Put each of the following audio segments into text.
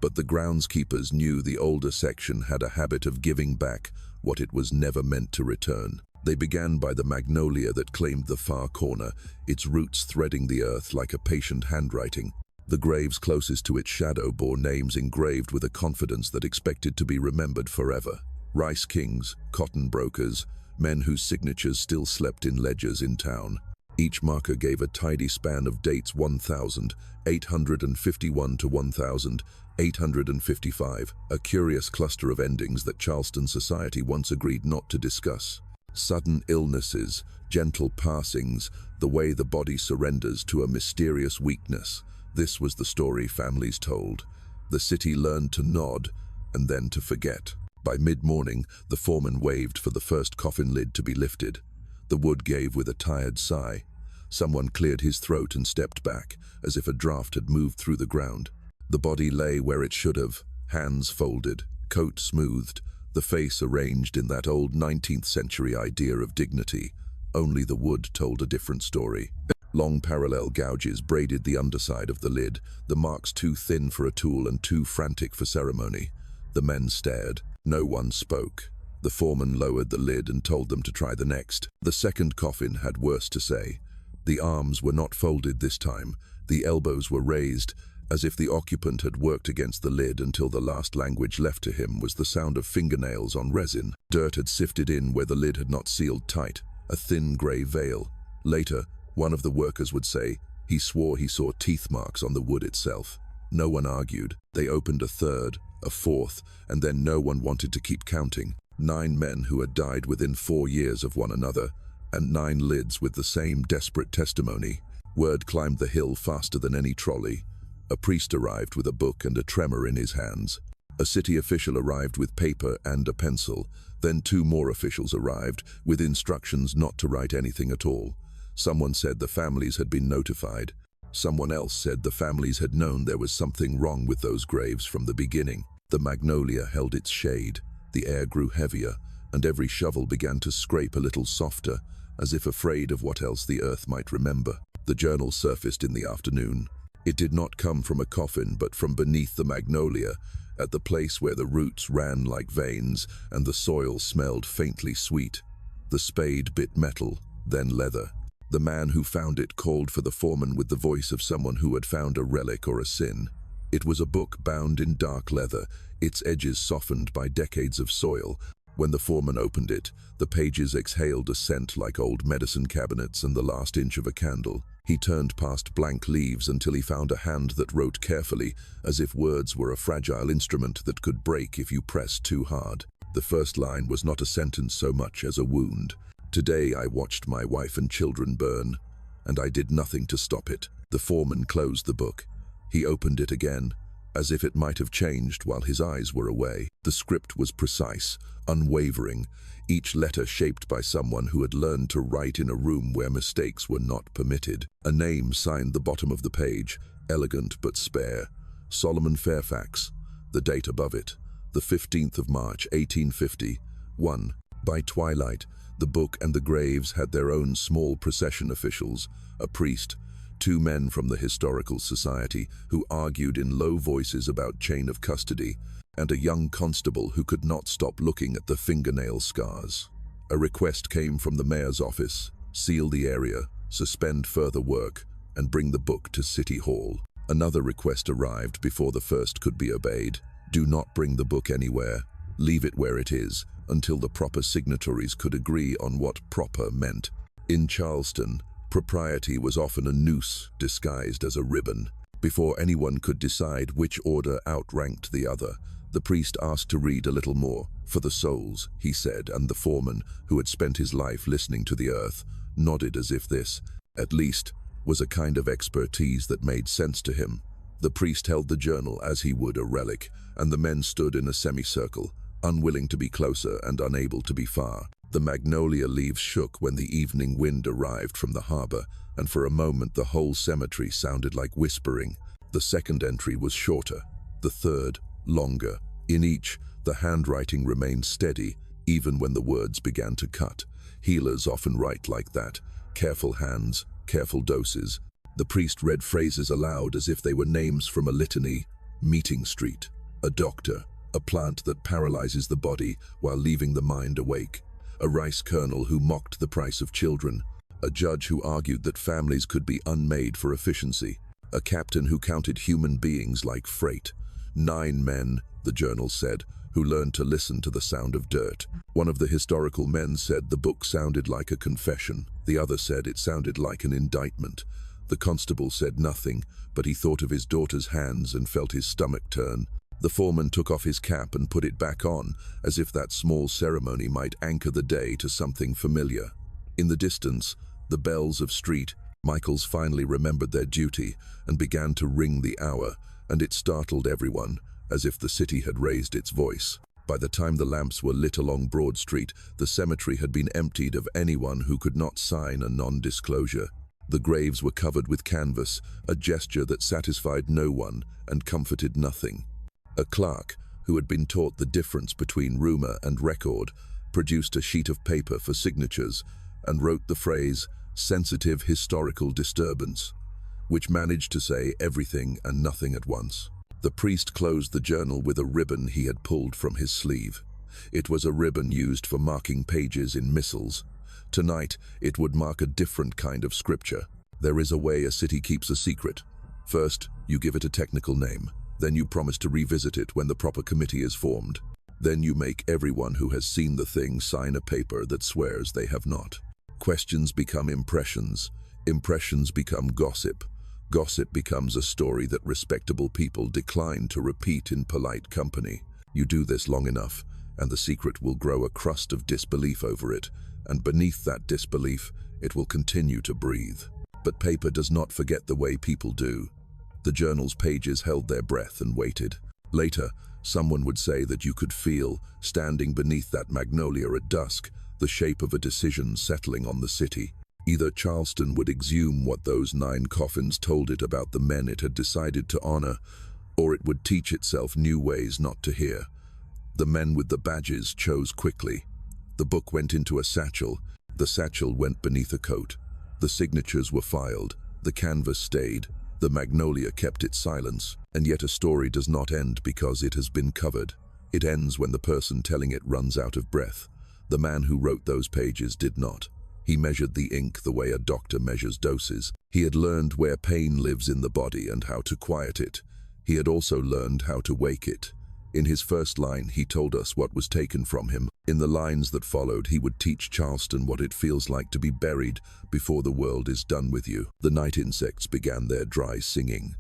But the groundskeepers knew the older section had a habit of giving back what it was never meant to return. They began by the magnolia that claimed the far corner, its roots threading the earth like a patient handwriting. The graves closest to its shadow bore names engraved with a confidence that expected to be remembered forever. Rice kings, cotton brokers, men whose signatures still slept in ledgers in town. Each marker gave a tidy span of dates 1851 to 1855, a curious cluster of endings that Charleston society once agreed not to discuss. Sudden illnesses, gentle passings, the way the body surrenders to a mysterious weakness. This was the story families told. The city learned to nod and then to forget. By mid-morning, the foreman waved for the first coffin lid to be lifted. The wood gave with a tired sigh. Someone cleared his throat and stepped back, as if a draft had moved through the ground. The body lay where it should have, hands folded, coat smoothed, the face arranged in that old 19th century idea of dignity. Only the wood told a different story. Long parallel gouges braided the underside of the lid, the marks too thin for a tool and too frantic for ceremony. The men stared. No one spoke. The foreman lowered the lid and told them to try the next. The second coffin had worse to say. The arms were not folded this time. The elbows were raised, as if the occupant had worked against the lid until the last language left to him was the sound of fingernails on resin. Dirt had sifted in where the lid had not sealed tight, a thin grey veil. Later, one of the workers would say, he swore he saw teeth marks on the wood itself. No one argued. They opened a third, a fourth, and then no one wanted to keep counting. 9 men who had died within 4 years of one another, and 9 lids with the same desperate testimony. Word climbed the hill faster than any trolley. A priest arrived with a book and a tremor in his hands. A city official arrived with paper and a pencil. Then 2 more officials arrived, with instructions not to write anything at all. Someone said the families had been notified. Someone else said the families had known there was something wrong with those graves from the beginning. The magnolia held its shade. The air grew heavier, and every shovel began to scrape a little softer, as if afraid of what else the earth might remember. The journal surfaced in the afternoon. It did not come from a coffin, but from beneath the magnolia, at the place where the roots ran like veins and the soil smelled faintly sweet. The spade bit metal, then leather. The man who found it called for the foreman with the voice of someone who had found a relic or a sin. It was a book bound in dark leather, its edges softened by decades of soil. When the foreman opened it, the pages exhaled a scent like old medicine cabinets and the last inch of a candle. He turned past blank leaves until he found a hand that wrote carefully, as if words were a fragile instrument that could break if you pressed too hard. The first line was not a sentence so much as a wound. Today I watched my wife and children burn, and I did nothing to stop it. The foreman closed the book. He opened it again, as if it might have changed while his eyes were away. The script was precise, unwavering, each letter shaped by someone who had learned to write in a room where mistakes were not permitted. A name signed the bottom of the page, elegant but spare. Solomon Fairfax. The date above it, the 15th of March, 1851. By twilight, the book and the graves had their own small procession officials, a priest, 2 men from the Historical Society who argued in low voices about chain of custody, and a young constable who could not stop looking at the fingernail scars. A request came from the mayor's office: seal the area, suspend further work, and bring the book to City Hall. Another request arrived before the first could be obeyed: do not bring the book anywhere, leave it where it is, until the proper signatories could agree on what proper meant. In Charleston, propriety was often a noose disguised as a ribbon. Before anyone could decide which order outranked the other, the priest asked to read a little more. For the souls, he said, and the foreman, who had spent his life listening to the earth, nodded as if this, at least, was a kind of expertise that made sense to him. The priest held the journal as he would a relic, and the men stood in a semicircle, unwilling to be closer and unable to be far. The magnolia leaves shook when the evening wind arrived from the harbor, and for a moment the whole cemetery sounded like whispering. The second entry was shorter, the third longer. In each, the handwriting remained steady, even when the words began to cut. Healers often write like that: careful hands, careful doses. The priest read phrases aloud as if they were names from a litany: Meeting Street, a doctor, a plant that paralyzes the body while leaving the mind awake, a rice colonel who mocked the price of children, a judge who argued that families could be unmade for efficiency, a captain who counted human beings like freight. 9 men, the journal said, who learned to listen to the sound of dirt. One of the historical men said the book sounded like a confession. The other said it sounded like an indictment. The constable said nothing, but he thought of his daughter's hands and felt his stomach turn. The foreman took off his cap and put it back on, as if that small ceremony might anchor the day to something familiar. In the distance, the bells of Street Michaels finally remembered their duty and began to ring the hour, and it startled everyone, as if the city had raised its voice. By the time the lamps were lit along Broad Street, the cemetery had been emptied of anyone who could not sign a non-disclosure. The graves were covered with canvas, a gesture that satisfied no one and comforted nothing. A clerk, who had been taught the difference between rumor and record, produced a sheet of paper for signatures and wrote the phrase, "sensitive historical disturbance," which managed to say everything and nothing at once. The priest closed the journal with a ribbon he had pulled from his sleeve. It was a ribbon used for marking pages in missals. Tonight, it would mark a different kind of scripture. There is a way a city keeps a secret. First, you give it a technical name. Then you promise to revisit it when the proper committee is formed. Then you make everyone who has seen the thing sign a paper that swears they have not. Questions become impressions. Impressions become gossip. Gossip becomes a story that respectable people decline to repeat in polite company. You do this long enough, and the secret will grow a crust of disbelief over it, and beneath that disbelief, it will continue to breathe. But paper does not forget the way people do. The journal's pages held their breath and waited. Later, someone would say that you could feel, standing beneath that magnolia at dusk, the shape of a decision settling on the city. Either Charleston would exhume what those 9 coffins told it about the men it had decided to honor, or it would teach itself new ways not to hear. The men with the badges chose quickly. The book went into a satchel. The satchel went beneath a coat. The signatures were filed. The canvas stayed. The magnolia kept its silence. And yet a story does not end because it has been covered. It ends when the person telling it runs out of breath. The man who wrote those pages did not. He measured the ink the way a doctor measures doses. He had learned where pain lives in the body and how to quiet it. He had also learned how to wake it. In his first line, he told us what was taken from him. In the lines that followed, he would teach Charleston what it feels like to be buried before the world is done with you. The night insects began their dry singing.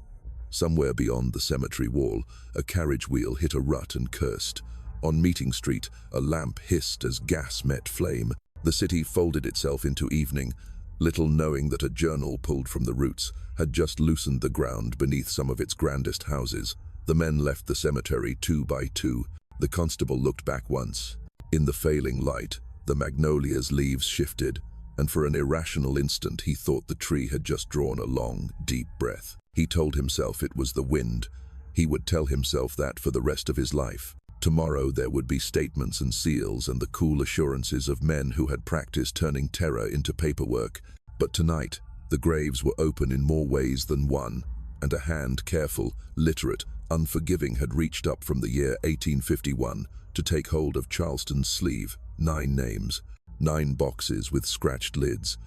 Somewhere beyond the cemetery wall, a carriage wheel hit a rut and cursed. On Meeting Street, a lamp hissed as gas met flame. The city folded itself into evening, little knowing that a journal pulled from the roots had just loosened the ground beneath some of its grandest houses. The men left the cemetery 2 by 2. The constable looked back once. In the failing light, the magnolia's leaves shifted, and for an irrational instant he thought the tree had just drawn a long, deep breath. He told himself it was the wind. He would tell himself that for the rest of his life. Tomorrow there would be statements and seals and the cool assurances of men who had practiced turning terror into paperwork. But tonight, the graves were open in more ways than one, and a hand, careful, literate, unforgiving, had reached up from the year 1851 to take hold of Charleston's sleeve. 9 names, 9 boxes with scratched lids,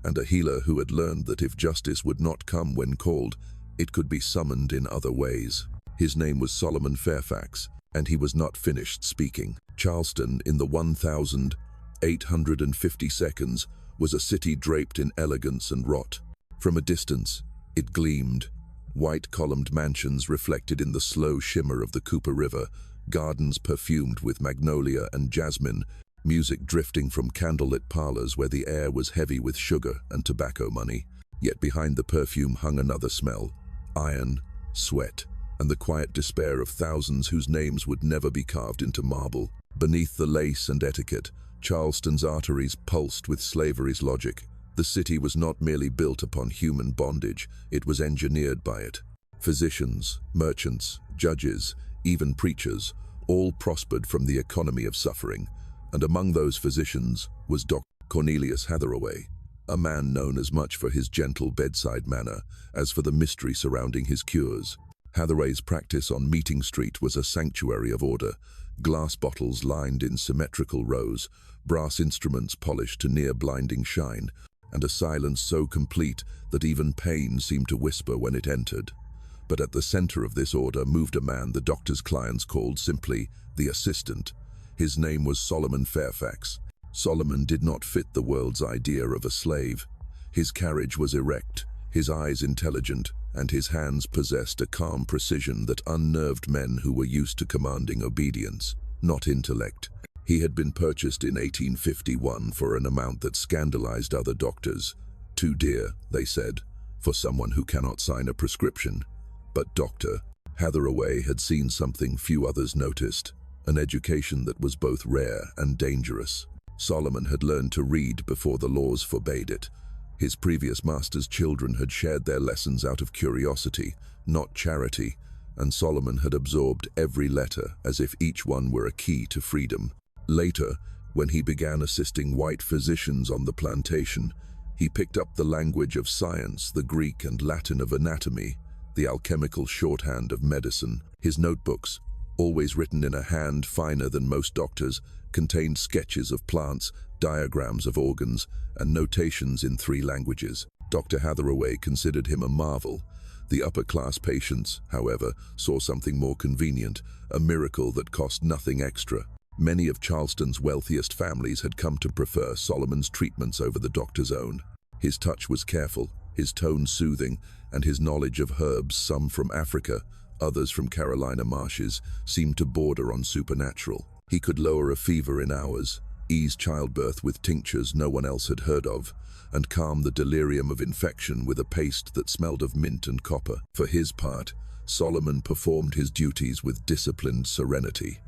and a healer who had learned that if justice would not come when called, it could be summoned in other ways. His name was Solomon Fairfax, and he was not finished speaking. Charleston, in the 1,850 seconds, was a city draped in elegance and rot. From a distance, it gleamed. White columned mansions reflected in the slow shimmer of the Cooper River, gardens perfumed with magnolia and jasmine, music drifting from candlelit parlors where the air was heavy with sugar and tobacco money. Yet behind the perfume hung another smell: iron, sweat, and the quiet despair of thousands whose names would never be carved into marble. Beneath the lace and etiquette, Charleston's arteries pulsed with slavery's logic. The city was not merely built upon human bondage, it was engineered by it. Physicians, merchants, judges, even preachers, all prospered from the economy of suffering, and among those physicians was Dr. Cornelius Hathaway, a man known as much for his gentle bedside manner as for the mystery surrounding his cures. Hathaway's practice on Meeting Street was a sanctuary of order, glass bottles lined in symmetrical rows, brass instruments polished to near blinding shine, and a silence so complete that even pain seemed to whisper when it entered. But at the center of this order moved a man the doctor's clients called simply the assistant. His name was Solomon Fairfax. Solomon did not fit the world's idea of a slave. His carriage was erect, his eyes intelligent, and his hands possessed a calm precision that unnerved men who were used to commanding obedience, not intellect. He had been purchased in 1851 for an amount that scandalized other doctors. Too dear, they said, for someone who cannot sign a prescription. But Dr. Hathaway had seen something few others noticed, an education that was both rare and dangerous. Solomon had learned to read before the laws forbade it. His previous master's children had shared their lessons out of curiosity, not charity, and Solomon had absorbed every letter as if each one were a key to freedom. Later, when he began assisting white physicians on the plantation, he picked up the language of science, the Greek and Latin of anatomy, the alchemical shorthand of medicine. His notebooks, always written in a hand finer than most doctors, contained sketches of plants, diagrams of organs, and notations in 3 languages. Dr. Hathaway considered him a marvel. The upper-class patients, however, saw something more convenient, a miracle that cost nothing extra. Many of Charleston's wealthiest families had come to prefer Solomon's treatments over the doctor's own. His touch was careful, his tone soothing, and his knowledge of herbs, some from Africa, others from Carolina marshes, seemed to border on supernatural. He could lower a fever in hours, ease childbirth with tinctures no one else had heard of, and calm the delirium of infection with a paste that smelled of mint and copper. For his part, Solomon performed his duties with disciplined serenity.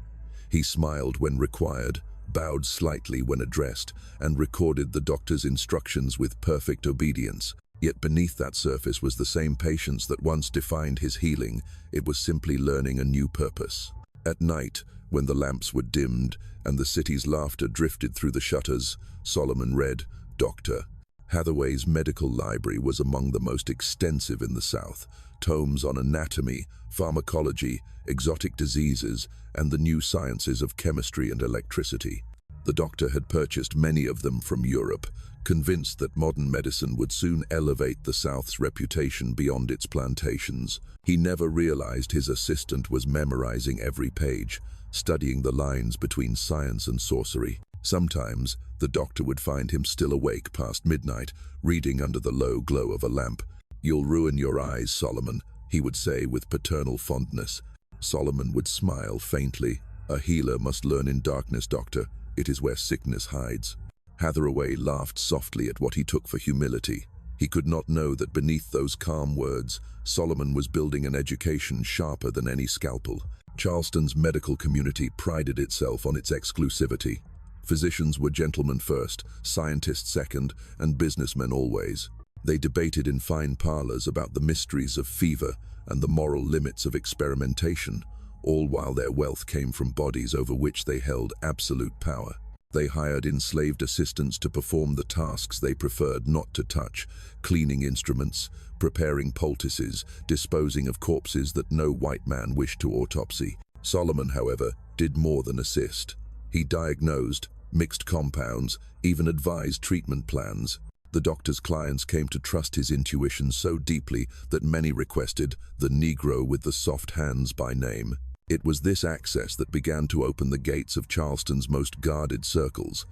He smiled when required, bowed slightly when addressed, and recorded the doctor's instructions with perfect obedience. Yet beneath that surface was the same patience that once defined his healing. It was simply learning a new purpose. At night, when the lamps were dimmed and the city's laughter drifted through the shutters, Solomon read, Dr. Hathaway's medical library was among the most extensive in the South. Tomes on anatomy, pharmacology, exotic diseases, and the new sciences of chemistry and electricity. The doctor had purchased many of them from Europe, convinced that modern medicine would soon elevate the South's reputation beyond its plantations. He never realized his assistant was memorizing every page, studying the lines between science and sorcery. Sometimes, the doctor would find him still awake past midnight, reading under the low glow of a lamp. "You'll ruin your eyes, Solomon," he would say with paternal fondness. Solomon would smile faintly. "A healer must learn in darkness, doctor. It is where sickness hides." Hathaway laughed softly at what he took for humility. He could not know that beneath those calm words, Solomon was building an education sharper than any scalpel. Charleston's medical community prided itself on its exclusivity. Physicians were gentlemen first, scientists second, and businessmen always. They debated in fine parlors about the mysteries of fever and the moral limits of experimentation, all while their wealth came from bodies over which they held absolute power. They hired enslaved assistants to perform the tasks they preferred not to touch, cleaning instruments, preparing poultices, disposing of corpses that no white man wished to autopsy. Solomon, however, did more than assist. He diagnosed, mixed compounds, even advised treatment plans. The doctor's clients came to trust his intuition so deeply that many requested the Negro with the soft hands by name. It was this access that began to open the gates of Charleston's most guarded circles.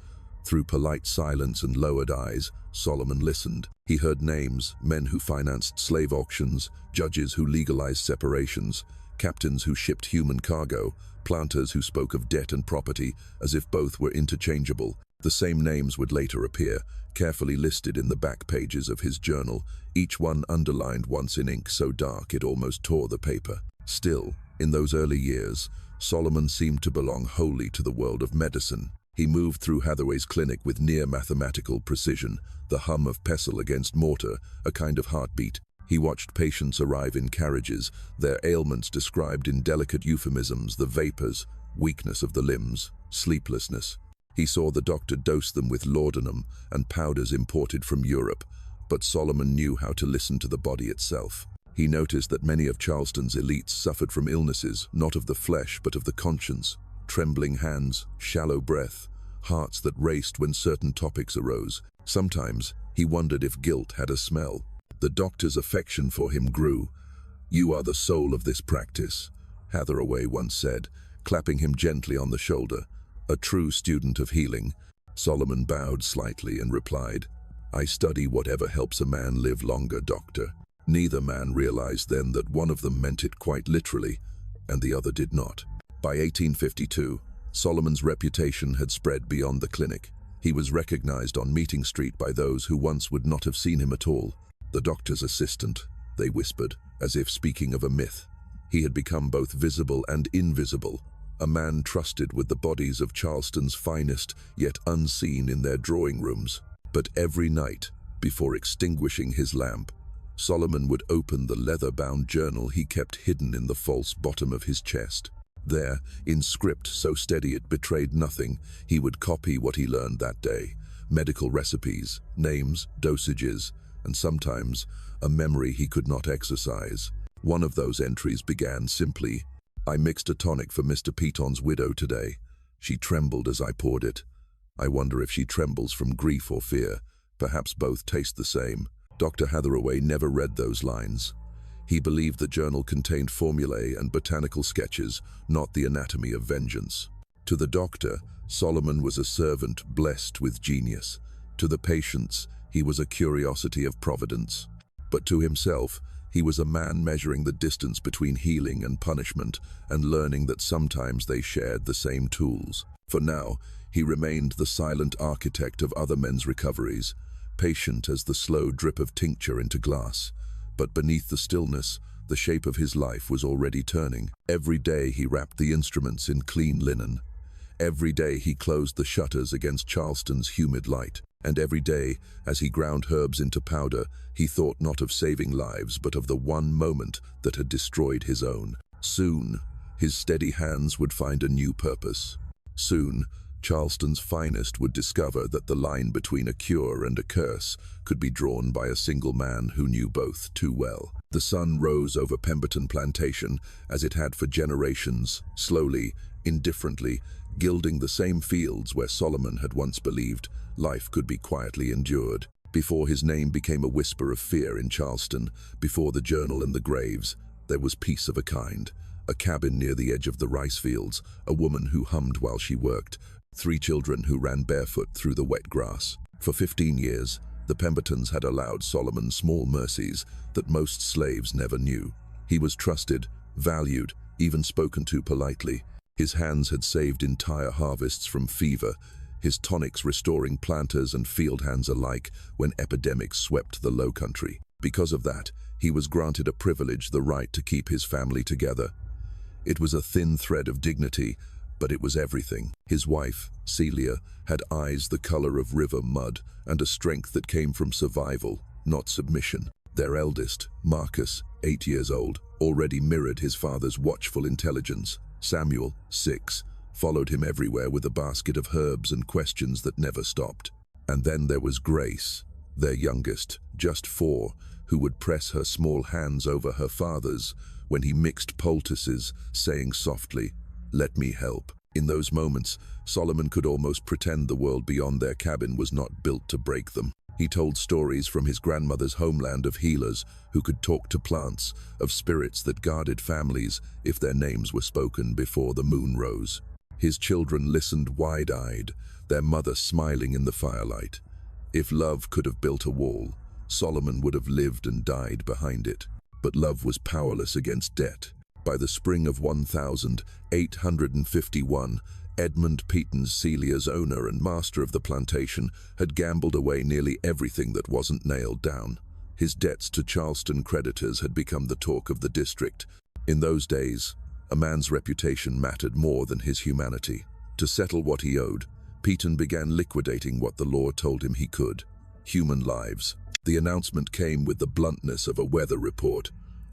Through polite silence and lowered eyes, Solomon listened. He heard names, men who financed slave auctions, judges who legalized separations, captains who shipped human cargo, planters who spoke of debt and property as if both were interchangeable. The same names would later appear, carefully listed in the back pages of his journal, each one underlined once in ink so dark it almost tore the paper. Still, in those early years, Solomon seemed to belong wholly to the world of medicine. He moved through Hathaway's clinic with near mathematical precision, the hum of pestle against mortar, a kind of heartbeat. He watched patients arrive in carriages, their ailments described in delicate euphemisms, the vapors, weakness of the limbs, sleeplessness. He saw the doctor dose them with laudanum and powders imported from Europe, but Solomon knew how to listen to the body itself. He noticed that many of Charleston's elites suffered from illnesses, not of the flesh but of the conscience. Trembling hands, shallow breath, hearts that raced when certain topics arose. Sometimes he wondered if guilt had a smell. The doctor's affection for him grew. "You are the soul of this practice," Hathaway once said, clapping him gently on the shoulder. "A true student of healing." Solomon bowed slightly and replied, "I study whatever helps a man live longer, doctor." Neither man realized then that one of them meant it quite literally, and the other did not. By 1852, Solomon's reputation had spread beyond the clinic. He was recognized on Meeting Street by those who once would not have seen him at all. "The doctor's assistant," they whispered, as if speaking of a myth. He had become both visible and invisible, a man trusted with the bodies of Charleston's finest, yet unseen in their drawing rooms. But every night, before extinguishing his lamp, Solomon would open the leather-bound journal he kept hidden in the false bottom of his chest. There, in script so steady it betrayed nothing, he would copy what he learned that day: medical recipes, names, dosages, and sometimes a memory he could not exercise. One of those entries began simply, "I mixed a tonic for Mr. Peaton's widow today. She trembled as I poured it. I wonder if she trembles from grief or fear. Perhaps both taste the same." Dr. Hathaway never read those lines. He believed the journal contained formulae and botanical sketches, not the anatomy of vengeance. To the doctor, Solomon was a servant blessed with genius. To the patients, he was a curiosity of providence. But to himself, he was a man measuring the distance between healing and punishment, and learning that sometimes they shared the same tools. For now, he remained the silent architect of other men's recoveries, patient as the slow drip of tincture into glass. But beneath the stillness, the shape of his life was already turning. Every day he wrapped the instruments in clean linen. Every day he closed the shutters against Charleston's humid light. And every day, as he ground herbs into powder, he thought not of saving lives, but of the one moment that had destroyed his own. Soon, his steady hands would find a new purpose. Soon, Charleston's finest would discover that the line between a cure and a curse could be drawn by a single man who knew both too well. The sun rose over Pemberton Plantation, as it had for generations, slowly, indifferently, gilding the same fields where Solomon had once believed life could be quietly endured. Before his name became a whisper of fear in Charleston, before the journal and the graves, there was peace of a kind. A cabin near the edge of the rice fields, a woman who hummed while she worked, 3 children who ran barefoot through the wet grass. For 15 years, the Pembertons had allowed Solomon small mercies that most slaves never knew. He was trusted, valued, even spoken to politely. His hands had saved entire harvests from fever, his tonics restoring planters and field hands alike when epidemics swept the low country. Because of that, he was granted a privilege, the right to keep his family together. It was a thin thread of dignity, but it was everything. His wife, Celia, had eyes the color of river mud and a strength that came from survival, not submission. Their eldest, Marcus, 8 years old, already mirrored his father's watchful intelligence. Samuel, 6, followed him everywhere with a basket of herbs and questions that never stopped. And then there was Grace, their youngest, just 4, who would press her small hands over her father's when he mixed poultices, saying softly, "Let me help." In those moments, Solomon could almost pretend the world beyond their cabin was not built to break them. He told stories from his grandmother's homeland of healers who could talk to plants, of spirits that guarded families if their names were spoken before the moon rose. His children listened wide-eyed, their mother smiling in the firelight. If love could have built a wall, Solomon would have lived and died behind it. But love was powerless against debt. By the spring of 1851, Edmund Petons, Celia's owner and master of the plantation, had gambled away nearly everything that wasn't nailed down. His debts to Charleston creditors had become the talk of the district. In those days, a man's reputation mattered more than his humanity. To settle what he owed, Peton began liquidating what the law told him he could: human lives. The announcement came with the bluntness of a weather report.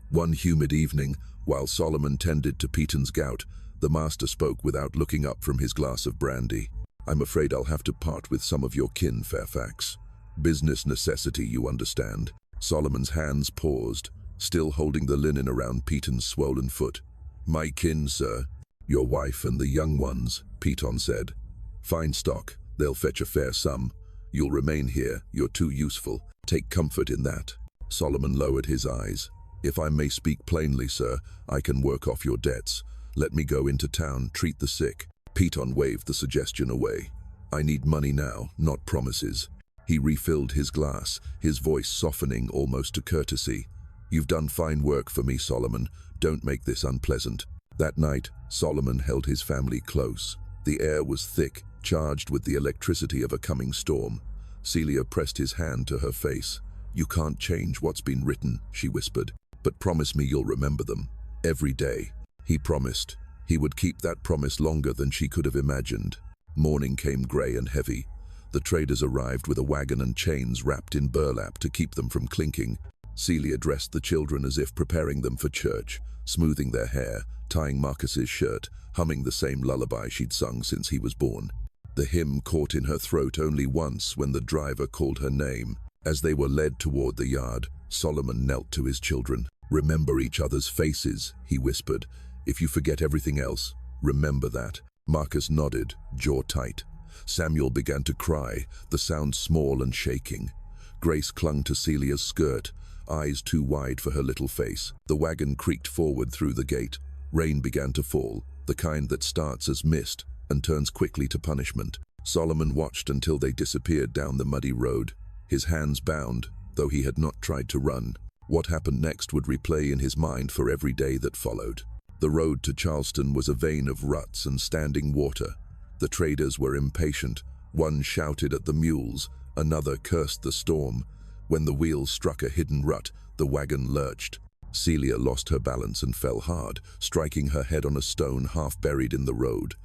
One humid evening, while Solomon tended to Peton's gout, the master spoke without looking up from his glass of brandy. "I'm afraid I'll have to part with some of your kin, Fairfax. Business necessity, you understand." Solomon's hands paused, still holding the linen around Peton's swollen foot. "My kin, sir. Your wife and the young ones," Peton said. "Fine stock. They'll fetch a fair sum. You'll remain here. You're too useful. Take comfort in that." Solomon lowered his eyes. "If I may speak plainly, sir, I can work off your debts. Let me go into town, treat the sick." Peton waved the suggestion away. "I need money now, not promises." He refilled his glass, his voice softening almost to courtesy. "You've done fine work for me, Solomon. Don't make this unpleasant." That night, Solomon held his family close. The air was thick, charged with the electricity of a coming storm. Celia pressed his hand to her face. "You can't change what's been written," she whispered, "but promise me you'll remember them. Every day." He promised. He would keep that promise longer than she could have imagined. Morning came grey and heavy. The traders arrived with a wagon and chains wrapped in burlap to keep them from clinking. Celia dressed the children as if preparing them for church, smoothing their hair, tying Marcus's shirt, humming the same lullaby she'd sung since he was born. The hymn caught in her throat only once when the driver called her name. As they were led toward the yard, Solomon knelt to his children. "Remember each other's faces," he whispered. "If you forget everything else, remember that." Marcus nodded, jaw tight. Samuel began to cry, the sound small and shaking. Grace clung to Celia's skirt, eyes too wide for her little face. The wagon creaked forward through the gate. Rain began to fall, the kind that starts as mist and turns quickly to punishment. Solomon watched until they disappeared down the muddy road, his hands bound, though he had not tried to run. What happened next would replay in his mind for every day that followed. The road to Charleston was a vein of ruts and standing water. The traders were impatient. One shouted at the mules, another cursed the storm. When the wheels struck a hidden rut, the wagon lurched. Celia lost her balance and fell hard, striking her head on a stone half buried in the road.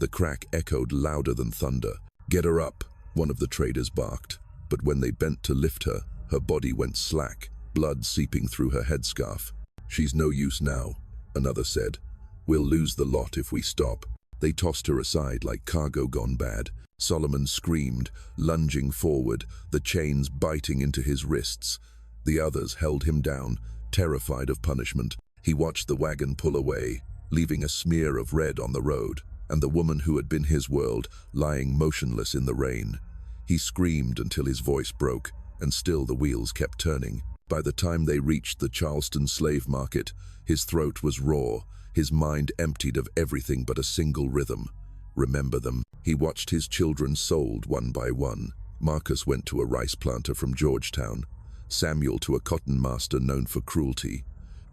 The crack echoed louder than thunder. "Get her up," one of the traders barked. But when they bent to lift her, her body went slack, blood seeping through her headscarf. "She's no use now," another said. "We'll lose the lot if we stop." They tossed her aside like cargo gone bad. Solomon screamed, lunging forward, the chains biting into his wrists. The others held him down, terrified of punishment. He watched the wagon pull away, leaving a smear of red on the road, and the woman who had been his world lying motionless in the rain. He screamed until his voice broke, and still the wheels kept turning. By the time they reached the Charleston slave market, his throat was raw, his mind emptied of everything but a single rhythm. Remember them. He watched his children sold one by one. Marcus went to a rice planter from Georgetown, Samuel to a cotton master known for cruelty,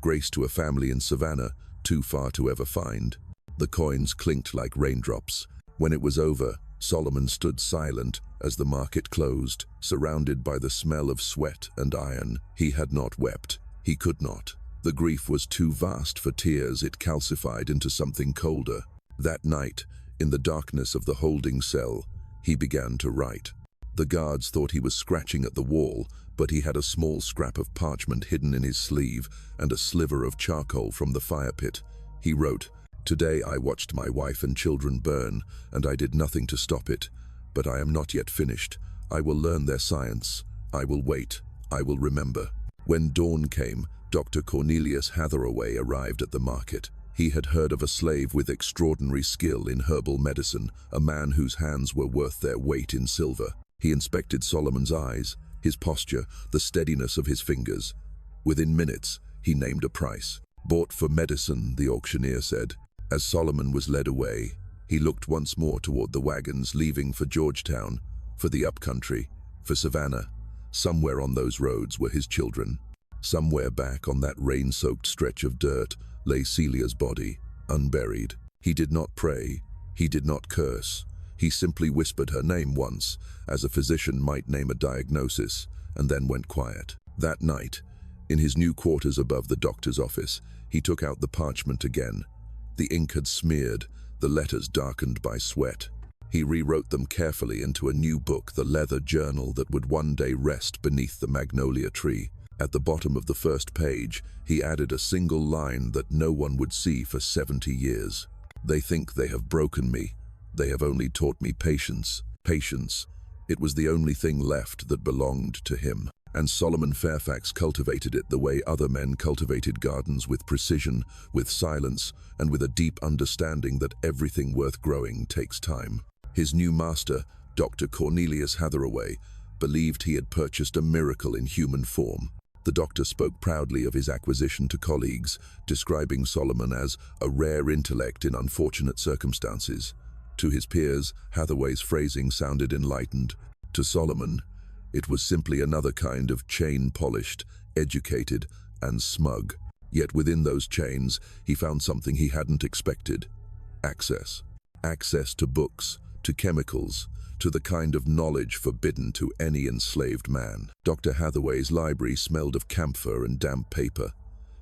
Grace to a family in Savannah, too far to ever find. The coins clinked like raindrops. When it was over, Solomon stood silent as the market closed, surrounded by the smell of sweat and iron. He had not wept. He could not. The grief was too vast for tears. It calcified into something colder. That night, in the darkness of the holding cell, he began to write. The guards thought he was scratching at the wall, but he had a small scrap of parchment hidden in his sleeve and a sliver of charcoal from the fire pit. He wrote, "Today I watched my wife and children burn, and I did nothing to stop it. But I am not yet finished. I will learn their science. I will wait. I will remember." When dawn came, Dr. Cornelius Hathaway arrived at the market. He had heard of a slave with extraordinary skill in herbal medicine, a man whose hands were worth their weight in silver. He inspected Solomon's eyes, his posture, the steadiness of his fingers. Within minutes, he named a price. "Bought for medicine," the auctioneer said. As Solomon was led away, he looked once more toward the wagons leaving for Georgetown, for the upcountry, for Savannah. Somewhere on those roads were his children. Somewhere back on that rain-soaked stretch of dirt lay Celia's body, unburied. He did not pray. He did not curse. He simply whispered her name once, as a physician might name a diagnosis, and then went quiet. That night, in his new quarters above the doctor's office, he took out the parchment again. The ink had smeared, the letters darkened by sweat. He rewrote them carefully into a new book, the leather journal that would one day rest beneath the magnolia tree. At the bottom of the first page, he added a single line that no one would see for 70 years. "They think they have broken me. They have only taught me patience." Patience. It was the only thing left that belonged to him. And Solomon Fairfax cultivated it the way other men cultivated gardens, with precision, with silence, and with a deep understanding that everything worth growing takes time. His new master, Dr. Cornelius Hathaway, believed he had purchased a miracle in human form. The doctor spoke proudly of his acquisition to colleagues, describing Solomon as a rare intellect in unfortunate circumstances. To his peers, Hathaway's phrasing sounded enlightened. To Solomon, it was simply another kind of chain, polished, educated, and smug. Yet within those chains, he found something he hadn't expected. Access. Access to books, to chemicals, to the kind of knowledge forbidden to any enslaved man. Dr. Hathaway's library smelled of camphor and damp paper.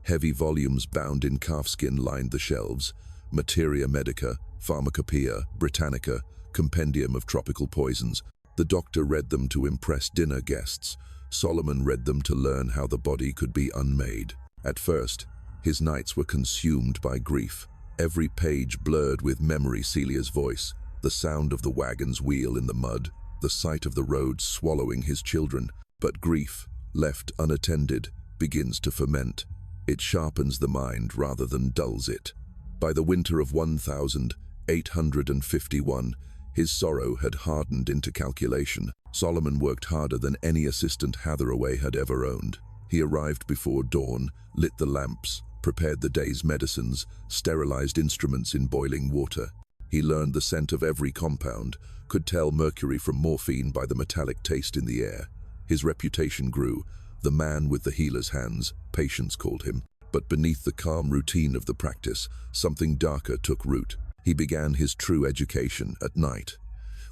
Heavy volumes bound in calfskin lined the shelves. Materia Medica, Pharmacopoeia, Britannica, Compendium of Tropical Poisons. The doctor read them to impress dinner guests. Solomon read them to learn how the body could be unmade. At first, his nights were consumed by grief. Every page blurred with memory Celia's voice, the sound of the wagon's wheel in the mud, the sight of the road swallowing his children. But grief, left unattended, begins to ferment. It sharpens the mind rather than dulls it. By the winter of 1851, his sorrow had hardened into calculation. Solomon worked harder than any assistant Hathaway had ever owned. He arrived before dawn, lit the lamps, prepared the day's medicines, sterilized instruments in boiling water. He learned the scent of every compound, could tell mercury from morphine by the metallic taste in the air. His reputation grew, the man with the healer's hands, patients called him. But beneath the calm routine of the practice, something darker took root. He began his true education at night.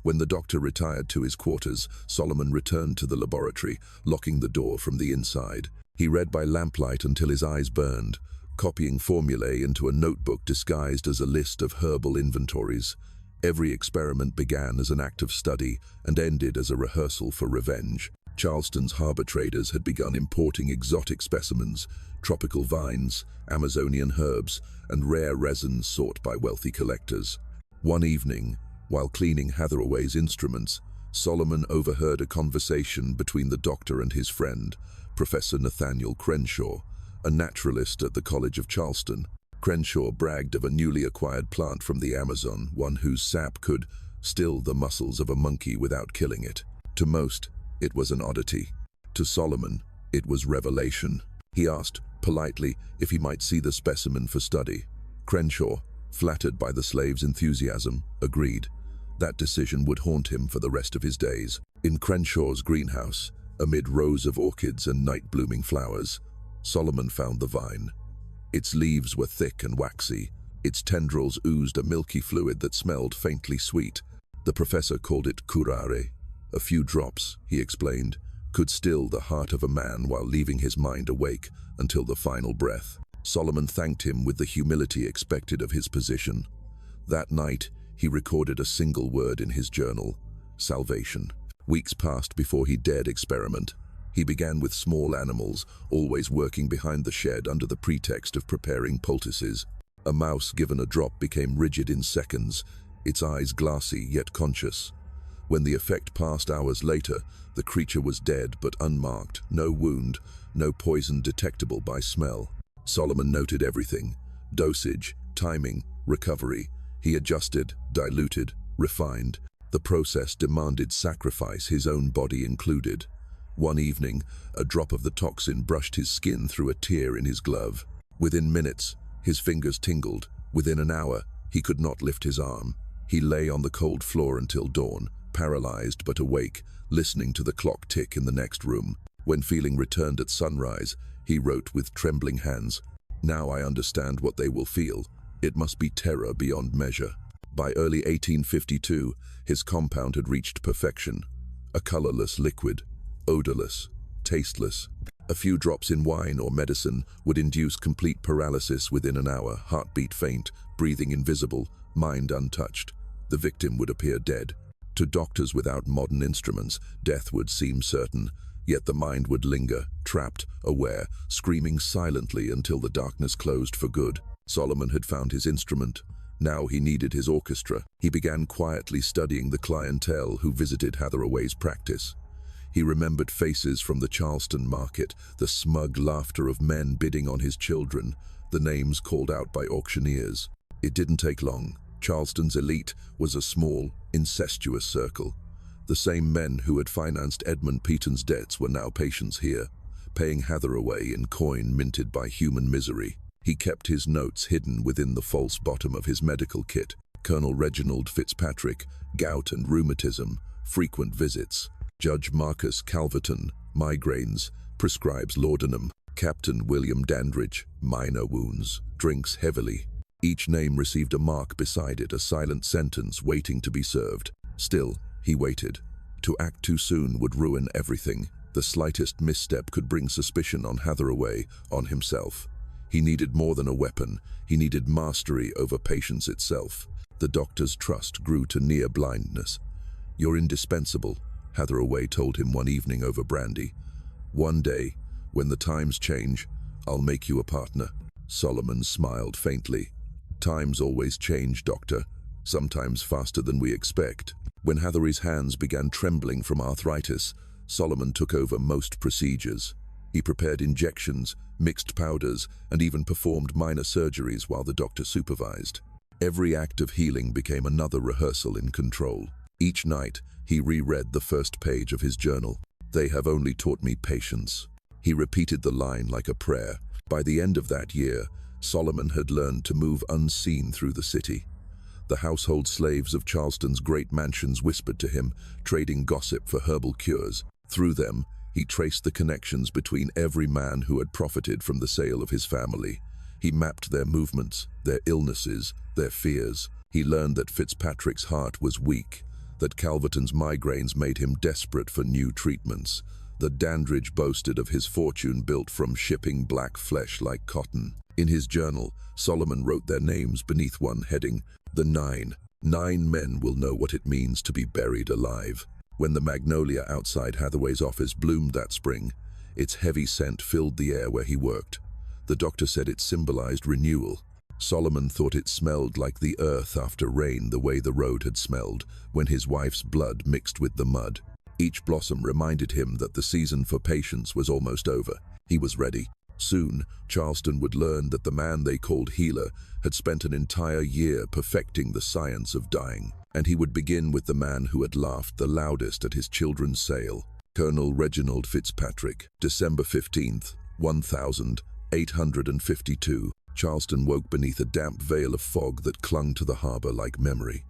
When the doctor retired to his quarters, Solomon returned to the laboratory, locking the door from the inside. He read by lamplight until his eyes burned, copying formulae into a notebook disguised as a list of herbal inventories. Every experiment began as an act of study and ended as a rehearsal for revenge. Charleston's harbor traders had begun importing exotic specimens, tropical vines, Amazonian herbs, and rare resins sought by wealthy collectors. One evening, while cleaning Hathaway's instruments, Solomon overheard a conversation between the doctor and his friend, Professor Nathaniel Crenshaw, a naturalist at the College of Charleston. Crenshaw bragged of a newly acquired plant from the Amazon, one whose sap could still the muscles of a monkey without killing it. To most, it was an oddity. To Solomon, it was revelation. He asked, politely, if he might see the specimen for study. Crenshaw, flattered by the slave's enthusiasm, agreed. That decision would haunt him for the rest of his days. In Crenshaw's greenhouse, amid rows of orchids and night-blooming flowers, Solomon found the vine. Its leaves were thick and waxy. Its tendrils oozed a milky fluid that smelled faintly sweet. The professor called it curare. A few drops, he explained, could still the heart of a man while leaving his mind awake until the final breath. Solomon thanked him with the humility expected of his position. That night, he recorded a single word in his journal: salvation. Weeks passed before he dared experiment. He began with small animals, always working behind the shed under the pretext of preparing poultices. A mouse given a drop became rigid in seconds, its eyes glassy yet conscious. When the effect passed hours later, the creature was dead but unmarked, no wound, no poison detectable by smell. Solomon noted everything: dosage, timing, recovery. He adjusted, diluted, refined. The process demanded sacrifice, his own body included. One evening, a drop of the toxin brushed his skin through a tear in his glove. Within minutes, his fingers tingled. Within an hour, he could not lift his arm. He lay on the cold floor until dawn, paralyzed but awake, listening to the clock tick in the next room. When feeling returned at sunrise, he wrote with trembling hands, "Now I understand what they will feel. It must be terror beyond measure." By early 1852, his compound had reached perfection. A colorless liquid, odorless, tasteless. A few drops in wine or medicine would induce complete paralysis within an hour, heartbeat faint, breathing invisible, mind untouched. The victim would appear dead. To doctors without modern instruments, death would seem certain, yet the mind would linger, trapped, aware, screaming silently until the darkness closed for good. Solomon had found his instrument. Now he needed his orchestra. He began quietly studying the clientele who visited Hathaway's practice. He remembered faces from the Charleston market, the smug laughter of men bidding on his children, the names called out by auctioneers. It didn't take long. Charleston's elite was a small, incestuous circle. The same men who had financed Edmund Peaton's debts were now patients here, paying Hathaway in coin minted by human misery. He kept his notes hidden within the false bottom of his medical kit. Colonel Reginald Fitzpatrick, gout and rheumatism, frequent visits. Judge Marcus Calverton, migraines, prescribes laudanum. Captain William Dandridge, minor wounds, drinks heavily. Each name received a mark beside it, a silent sentence waiting to be served. Still, he waited. To act too soon would ruin everything. The slightest misstep could bring suspicion on Hathaway, on himself. He needed more than a weapon. He needed mastery over patience itself. The doctor's trust grew to near blindness. "You're indispensable," Hathaway told him one evening over brandy. "One day, when the times change, I'll make you a partner." Solomon smiled faintly. "Times always change, Doctor, sometimes faster than we expect." When Hathaway's hands began trembling from arthritis, Solomon took over most procedures. He prepared injections, mixed powders, and even performed minor surgeries while the doctor supervised. Every act of healing became another rehearsal in control. Each night, he reread the first page of his journal. "They have only taught me patience." He repeated the line like a prayer. By the end of that year, Solomon had learned to move unseen through the city. The household slaves of Charleston's great mansions whispered to him, trading gossip for herbal cures. Through them, he traced the connections between every man who had profited from the sale of his family. He mapped their movements, their illnesses, their fears. He learned that Fitzpatrick's heart was weak, that Calverton's migraines made him desperate for new treatments, that Dandridge boasted of his fortune built from shipping black flesh like cotton. In his journal, Solomon wrote their names beneath one heading, "The Nine. 9 men will know what it means to be buried alive." When the magnolia outside Hathaway's office bloomed that spring, its heavy scent filled the air where he worked. The doctor said it symbolized renewal. Solomon thought it smelled like the earth after rain, the way the road had smelled when his wife's blood mixed with the mud. Each blossom reminded him that the season for patience was almost over. He was ready. Soon, Charleston would learn that the man they called healer had spent an entire year perfecting the science of dying. And he would begin with the man who had laughed the loudest at his children's sale. Colonel Reginald Fitzpatrick, December 15th, 1852. Charleston woke beneath a damp veil of fog that clung to the harbor like memory.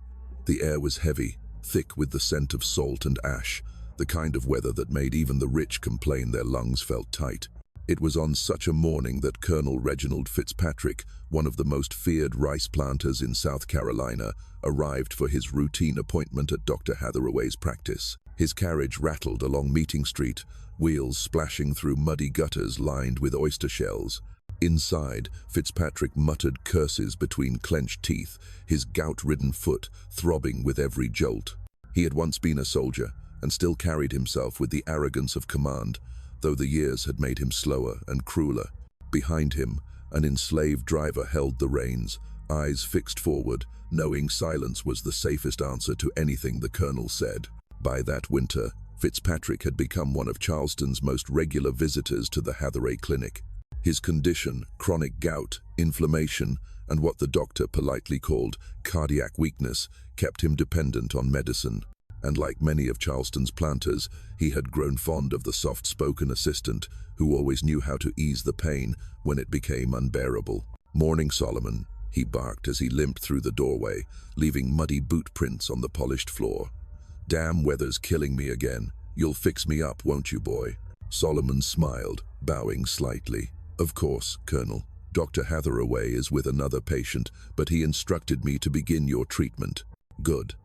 The air was heavy, thick with the scent of salt and ash, the kind of weather that made even the rich complain their lungs felt tight. It was on such a morning that Colonel Reginald Fitzpatrick, one of the most feared rice planters in South Carolina, arrived for his routine appointment at Dr. Hathaway's practice. His carriage rattled along Meeting Street, wheels splashing through muddy gutters lined with oyster shells. Inside, Fitzpatrick muttered curses between clenched teeth, his gout-ridden foot throbbing with every jolt. He had once been a soldier, and still carried himself with the arrogance of command, though the years had made him slower and crueler. Behind him, an enslaved driver held the reins, eyes fixed forward, knowing silence was the safest answer to anything the colonel said. By that winter, Fitzpatrick had become one of Charleston's most regular visitors to the Hathaway Clinic. His condition, chronic gout, inflammation, and what the doctor politely called cardiac weakness, kept him dependent on medicine. And like many of Charleston's planters, he had grown fond of the soft-spoken assistant who always knew how to ease the pain when it became unbearable. "Morning, Solomon," he barked as he limped through the doorway, leaving muddy boot prints on the polished floor. "Damn weather's killing me again. You'll fix me up, won't you, boy?" Solomon smiled, bowing slightly. "Of course, Colonel. Dr. Hathaway is with another patient, but he instructed me to begin your treatment." "Good.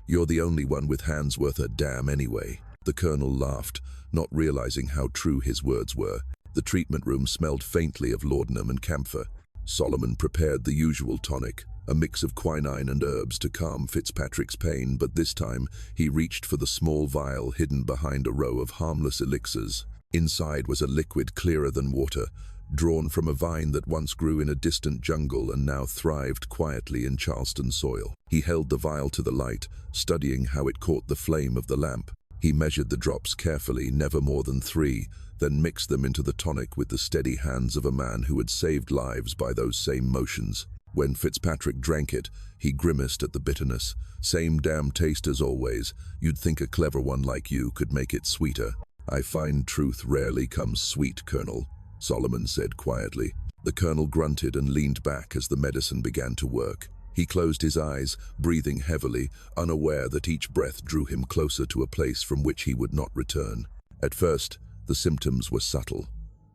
You're the only one with hands worth a damn anyway." The colonel laughed, not realizing how true his words were. The treatment room smelled faintly of laudanum and camphor. Solomon prepared the usual tonic, a mix of quinine and herbs to calm Fitzpatrick's pain, but this time he reached for the small vial hidden behind a row of harmless elixirs. Inside was a liquid clearer than water, drawn from a vine that once grew in a distant jungle and now thrived quietly in Charleston soil. He held the vial to the light, studying how it caught the flame of the lamp. He measured the drops carefully, never more than 3, then mixed them into the tonic with the steady hands of a man who had saved lives by those same motions. When Fitzpatrick drank it, he grimaced at the bitterness. "Same damn taste as always. You'd think a clever one like you could make it sweeter." "I find truth rarely comes sweet, Colonel," Solomon said quietly. The colonel grunted and leaned back as the medicine began to work. He closed his eyes, breathing heavily, unaware that each breath drew him closer to a place from which he would not return. At first, the symptoms were subtle.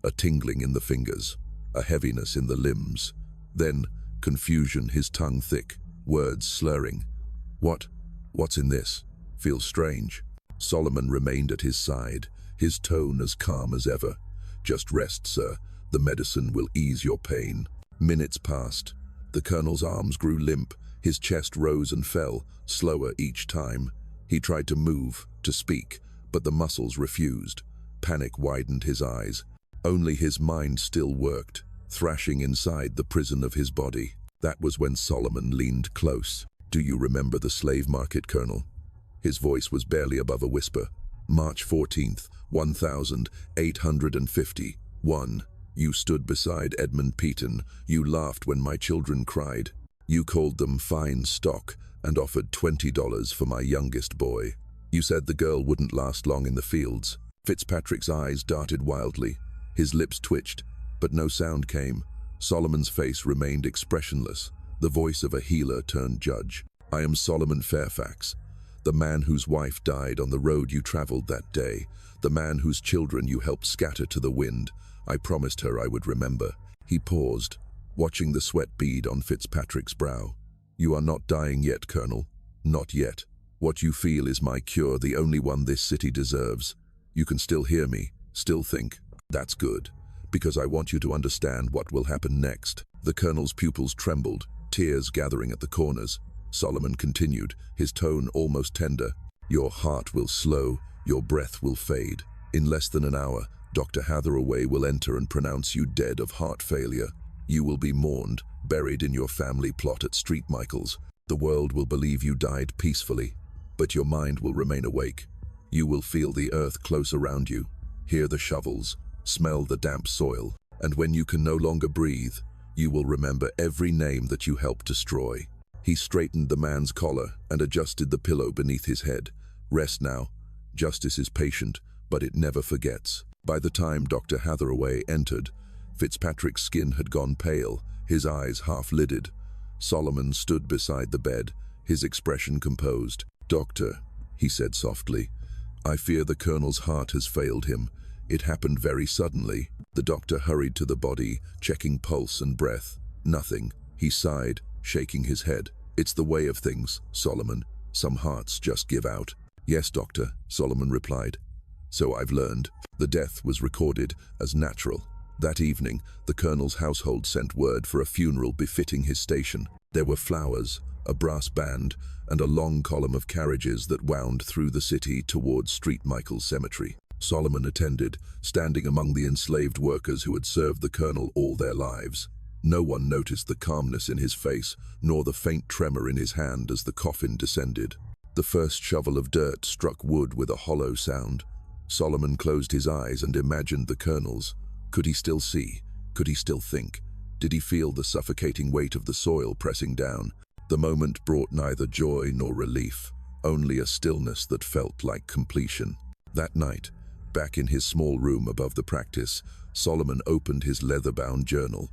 A tingling in the fingers, a heaviness in the limbs. Then, confusion, his tongue thick, words slurring. What's in this? Feels strange." Solomon remained at his side, his tone as calm as ever. "Just rest, sir. The medicine will ease your pain." Minutes passed. The colonel's arms grew limp, his chest rose and fell, slower each time. He tried to move, to speak, but the muscles refused. Panic widened his eyes. Only his mind still worked, thrashing inside the prison of his body. That was when Solomon leaned close. "Do you remember the slave market, Colonel?" His voice was barely above a whisper. "March 14th, 1851. You stood beside Edmund Peaton. You laughed when my children cried. You called them fine stock and offered $20 for my youngest boy. You said the girl wouldn't last long in the fields." Fitzpatrick's eyes darted wildly. His lips twitched, but no sound came. Solomon's face remained expressionless, the voice of a healer turned judge. "I am Solomon Fairfax, the man whose wife died on the road you traveled that day, the man whose children you helped scatter to the wind. I promised her I would remember." He paused, watching the sweat bead on Fitzpatrick's brow. "You are not dying yet, Colonel. Not yet. What you feel is my cure, the only one this city deserves. You can still hear me, still think. That's good, because I want you to understand what will happen next." The colonel's pupils trembled, tears gathering at the corners. Solomon continued, his tone almost tender. "Your heart will slow, your breath will fade. In less than an hour, Dr. Hathaway will enter and pronounce you dead of heart failure. You will be mourned, buried in your family plot at Street Michael's. The world will believe you died peacefully, but your mind will remain awake. You will feel the earth close around you, hear the shovels, smell the damp soil, and when you can no longer breathe, you will remember every name that you helped destroy." He straightened the man's collar and adjusted the pillow beneath his head. "Rest now. Justice is patient, but it never forgets." By the time Dr. Hathaway entered, Fitzpatrick's skin had gone pale, his eyes half-lidded. Solomon stood beside the bed, his expression composed. "Doctor," he said softly, "I fear the colonel's heart has failed him. It happened very suddenly." The doctor hurried to the body, checking pulse and breath. Nothing. He sighed, shaking his head. "It's the way of things, Solomon. Some hearts just give out." "Yes, doctor," Solomon replied. "So I've learned." The death was recorded as natural. That evening, the colonel's household sent word for a funeral befitting his station. There were flowers, a brass band, and a long column of carriages that wound through the city towards Street Michael's cemetery. Solomon attended, standing among the enslaved workers who had served the colonel all their lives. No one noticed the calmness in his face, nor the faint tremor in his hand as the coffin descended. The first shovel of dirt struck wood with a hollow sound. Solomon closed his eyes and imagined the colonel's. Could he still see? Could he still think? Did he feel the suffocating weight of the soil pressing down? The moment brought neither joy nor relief, only a stillness that felt like completion. That night, back in his small room above the practice, Solomon opened his leather-bound journal.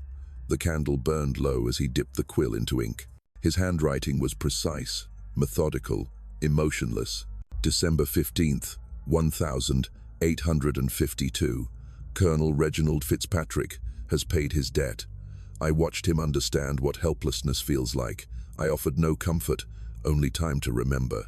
The candle burned low as he dipped the quill into ink. His handwriting was precise, methodical, emotionless. December 15th, 1852. Colonel Reginald Fitzpatrick has paid his debt. I watched him understand what helplessness feels like. I offered no comfort, only time to remember.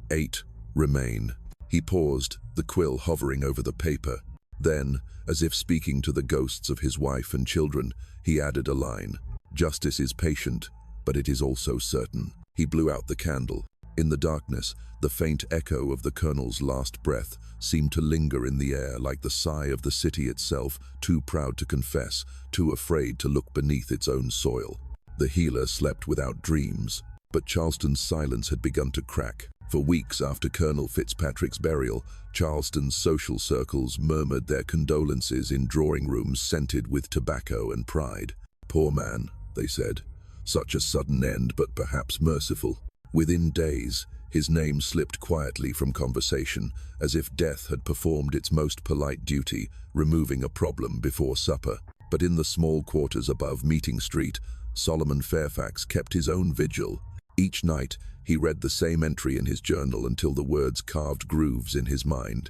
8 remain. He paused, the quill hovering over the paper. Then, as if speaking to the ghosts of his wife and children, he added a line. Justice is patient, but it is also certain. He blew out the candle. In the darkness, the faint echo of the colonel's last breath seemed to linger in the air like the sigh of the city itself, too proud to confess, too afraid to look beneath its own soil. The healer slept without dreams, but Charleston's silence had begun to crack. For weeks after Colonel Fitzpatrick's burial, Charleston's social circles murmured their condolences in drawing rooms scented with tobacco and pride. "Poor man," they said. "Such a sudden end, but perhaps merciful." Within days, his name slipped quietly from conversation, as if death had performed its most polite duty, removing a problem before supper. But in the small quarters above Meeting Street, Solomon Fairfax kept his own vigil. Each night, he read the same entry in his journal until the words carved grooves in his mind.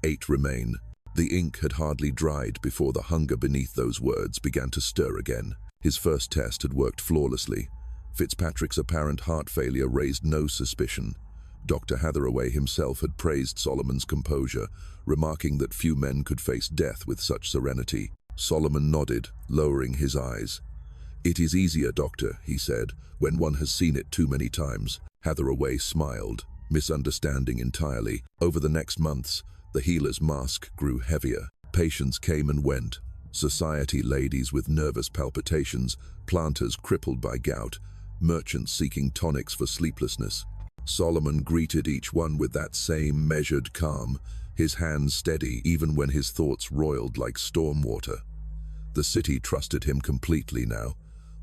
8 remain. The ink had hardly dried before the hunger beneath those words began to stir again. His first test had worked flawlessly. Fitzpatrick's apparent heart failure raised no suspicion. Dr. Hathaway himself had praised Solomon's composure, remarking that few men could face death with such serenity. Solomon nodded, lowering his eyes. "It is easier, doctor," he said, "when one has seen it too many times." Hathaway smiled, misunderstanding entirely. Over the next months, the healer's mask grew heavier. Patients came and went. Society ladies with nervous palpitations, planters crippled by gout, merchants seeking tonics for sleeplessness. Solomon greeted each one with that same measured calm, his hands steady even when his thoughts roiled like storm water. The city trusted him completely now.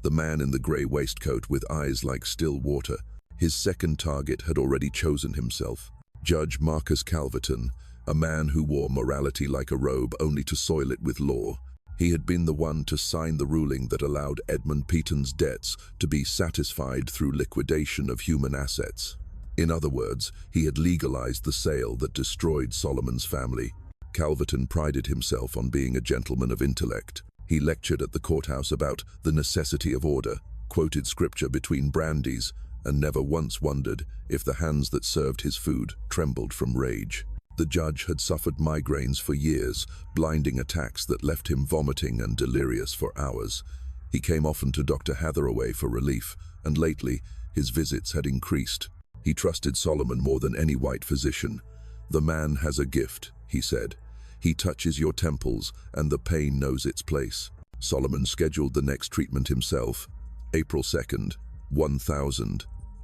The man in the grey waistcoat with eyes like still water. His second target had already chosen himself. Judge Marcus Calverton, a man who wore morality like a robe only to soil it with law. He had been the one to sign the ruling that allowed Edmund Peaton's debts to be satisfied through liquidation of human assets. In other words, he had legalized the sale that destroyed Solomon's family. Calverton prided himself on being a gentleman of intellect. He lectured at the courthouse about the necessity of order, quoted scripture between brandies, and never once wondered if the hands that served his food trembled from rage. The judge had suffered migraines for years, blinding attacks that left him vomiting and delirious for hours. He came often to Dr. Hathaway for relief, and lately his visits had increased. He trusted Solomon more than any white physician. "The man has a gift," he said. "He touches your temples, and the pain knows its place." Solomon scheduled the next treatment himself. April 2nd,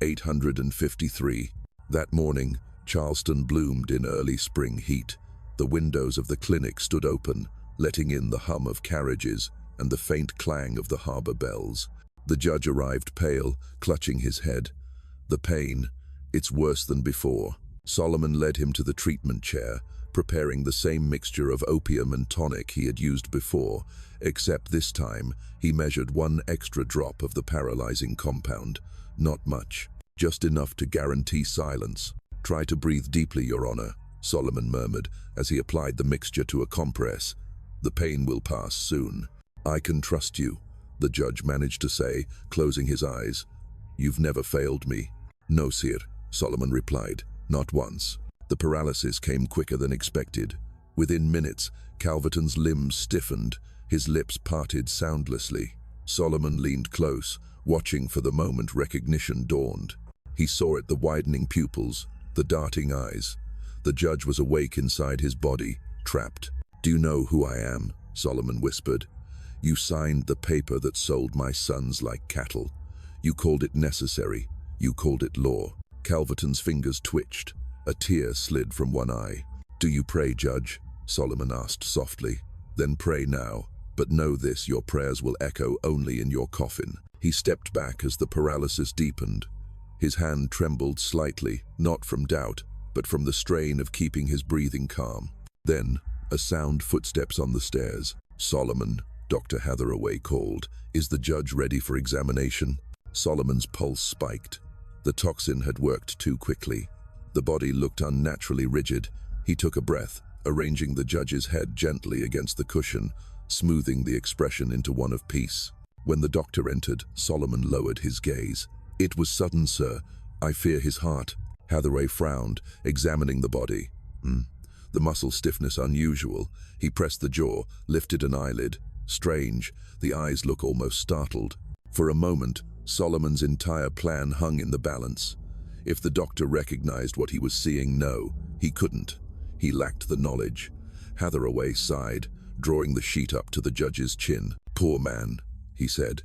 1853. That morning, Charleston bloomed in early spring heat. The windows of the clinic stood open, letting in the hum of carriages and the faint clang of the harbor bells. The judge arrived pale, clutching his head. The pain, it's worse than before. Solomon led him to the treatment chair, preparing the same mixture of opium and tonic he had used before, except this time he measured 1 extra drop of the paralyzing compound. Not much, just enough to guarantee silence. "Try to breathe deeply, Your Honor," Solomon murmured as he applied the mixture to a compress. "The pain will pass soon." "I can trust you," the judge managed to say, closing his eyes. "You've never failed me." "No, sir," Solomon replied, "not once." The paralysis came quicker than expected. Within minutes, Calverton's limbs stiffened, his lips parted soundlessly. Solomon leaned close, watching for the moment recognition dawned. He saw it, the widening pupils, the darting eyes. The judge was awake inside his body, trapped. "Do you know who I am?" Solomon whispered. "You signed the paper that sold my sons like cattle. You called it necessary. You called it law." Calverton's fingers twitched. A tear slid from one eye. "Do you pray, Judge?" Solomon asked softly. "Then pray now. But know this, your prayers will echo only in your coffin." He stepped back as the paralysis deepened. His hand trembled slightly, not from doubt, but from the strain of keeping his breathing calm. Then, a sound footsteps on the stairs. "Solomon," Dr. Hathaway called. "Is the judge ready for examination?" Solomon's pulse spiked. The toxin had worked too quickly. The body looked unnaturally rigid. He took a breath, arranging the judge's head gently against the cushion, smoothing the expression into one of peace. When the doctor entered, Solomon lowered his gaze. "It was sudden, sir. I fear his heart." Hathaway frowned, examining the body. The muscle stiffness unusual. He pressed the jaw, lifted an eyelid. Strange. The eyes look almost startled. For a moment, Solomon's entire plan hung in the balance. If the doctor recognized what he was seeing, no, he couldn't. He lacked the knowledge. Hathaway sighed, drawing the sheet up to the judge's chin. "Poor man," he said.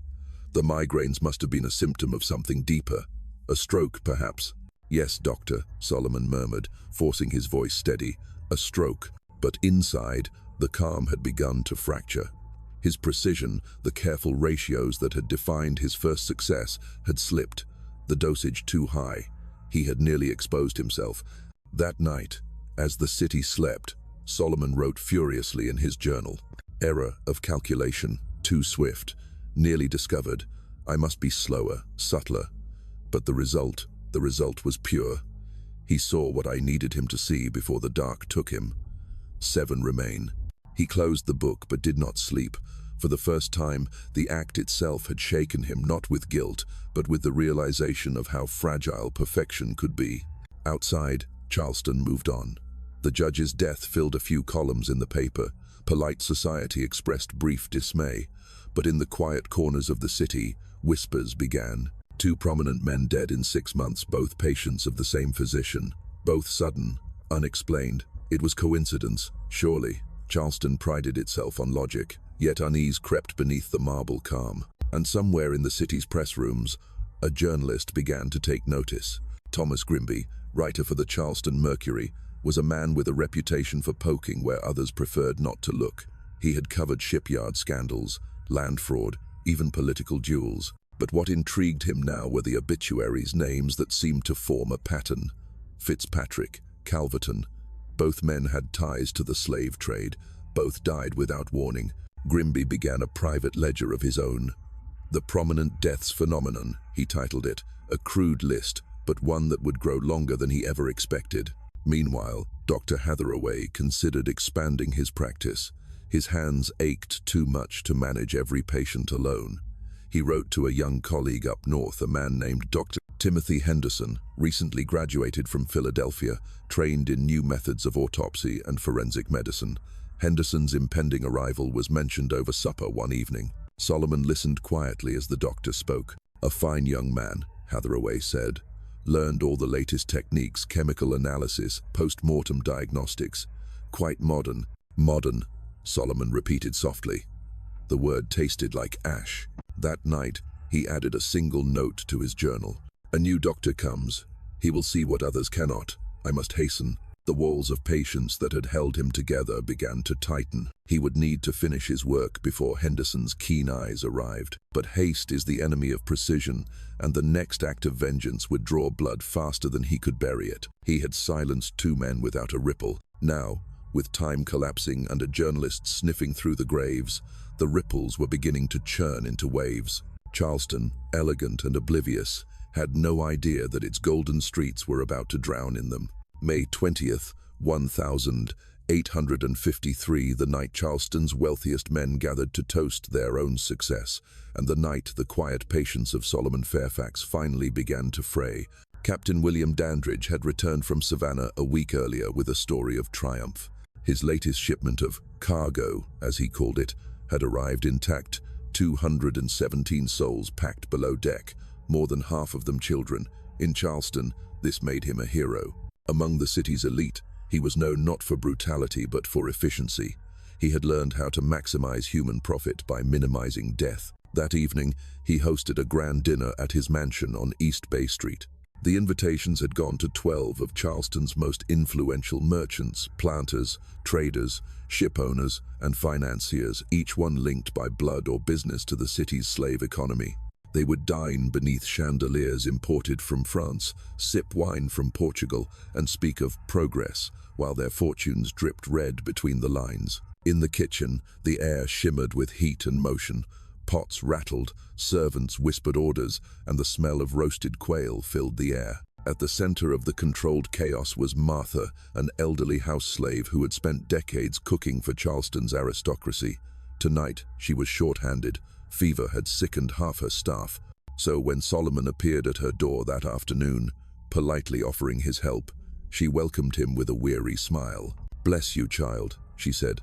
"The migraines must have been a symptom of something deeper. A stroke, perhaps." "Yes, doctor," Solomon murmured, forcing his voice steady. "A stroke." But inside, the calm had begun to fracture. His precision, the careful ratios that had defined his first success, had slipped, the dosage too high. He had nearly exposed himself. That night, as the city slept, Solomon wrote furiously in his journal. "Error of calculation, too swift, nearly discovered. I must be slower, subtler." But the result was pure. He saw what I needed him to see before the dark took him. 7 remain. He closed the book but did not sleep. For the first time, the act itself had shaken him, not with guilt, but with the realization of how fragile perfection could be. Outside, Charleston moved on. The judge's death filled a few columns in the paper. Polite society expressed brief dismay. But in the quiet corners of the city, whispers began. 2 prominent men dead in 6 months, both patients of the same physician. Both sudden, unexplained. It was coincidence, surely. Charleston prided itself on logic, yet unease crept beneath the marble calm. And somewhere in the city's press rooms, a journalist began to take notice. Thomas Grimby, writer for the Charleston Mercury, was a man with a reputation for poking where others preferred not to look. He had covered shipyard scandals, land fraud, even political duels. But what intrigued him now were the obituaries, names that seemed to form a pattern. Fitzpatrick, Calverton. Both men had ties to the slave trade. Both died without warning. Grimby began a private ledger of his own. "The Prominent Deaths Phenomenon," he titled it, a crude list, but one that would grow longer than he ever expected. Meanwhile, Dr. Hathaway considered expanding his practice. His hands ached too much to manage every patient alone. He wrote to a young colleague up north, a man named Dr. Timothy Henderson, recently graduated from Philadelphia, trained in new methods of autopsy and forensic medicine. Henderson's impending arrival was mentioned over supper one evening. Solomon listened quietly as the doctor spoke. "A fine young man," Hathaway said. "Learned all the latest techniques, chemical analysis, post-mortem diagnostics. Quite modern." "Modern," Solomon repeated softly. The word tasted like ash. That night, he added a single note to his journal. "A new doctor comes. He will see what others cannot. I must hasten." The walls of patience that had held him together began to tighten. He would need to finish his work before Henderson's keen eyes arrived. But haste is the enemy of precision, and the next act of vengeance would draw blood faster than he could bury it. He had silenced 2 men without a ripple. Now, with time collapsing and a journalist sniffing through the graves, the ripples were beginning to churn into waves. Charleston, elegant and oblivious, had no idea that its golden streets were about to drown in them. May 20th, 1853, the night Charleston's wealthiest men gathered to toast their own success, and the night the quiet patience of Solomon Fairfax finally began to fray. Captain William Dandridge had returned from Savannah a week earlier with a story of triumph. His latest shipment of cargo, as he called it, had arrived intact, 217 souls packed below deck, more than half of them children. In Charleston, this made him a hero. Among the city's elite, he was known not for brutality but for efficiency. He had learned how to maximize human profit by minimizing death. That evening, he hosted a grand dinner at his mansion on East Bay Street. The invitations had gone to 12 of Charleston's most influential merchants, planters, traders, ship owners, and financiers, each one linked by blood or business to the city's slave economy. They would dine beneath chandeliers imported from France, sip wine from Portugal, and speak of progress, while their fortunes dripped red between the lines. In the kitchen, the air shimmered with heat and motion. Pots rattled, servants whispered orders, and the smell of roasted quail filled the air. At the center of the controlled chaos was Martha, an elderly house slave who had spent decades cooking for Charleston's aristocracy. Tonight, she was short-handed. Fever had sickened half her staff. So when Solomon appeared at her door that afternoon, politely offering his help, she welcomed him with a weary smile. "Bless you, child," she said.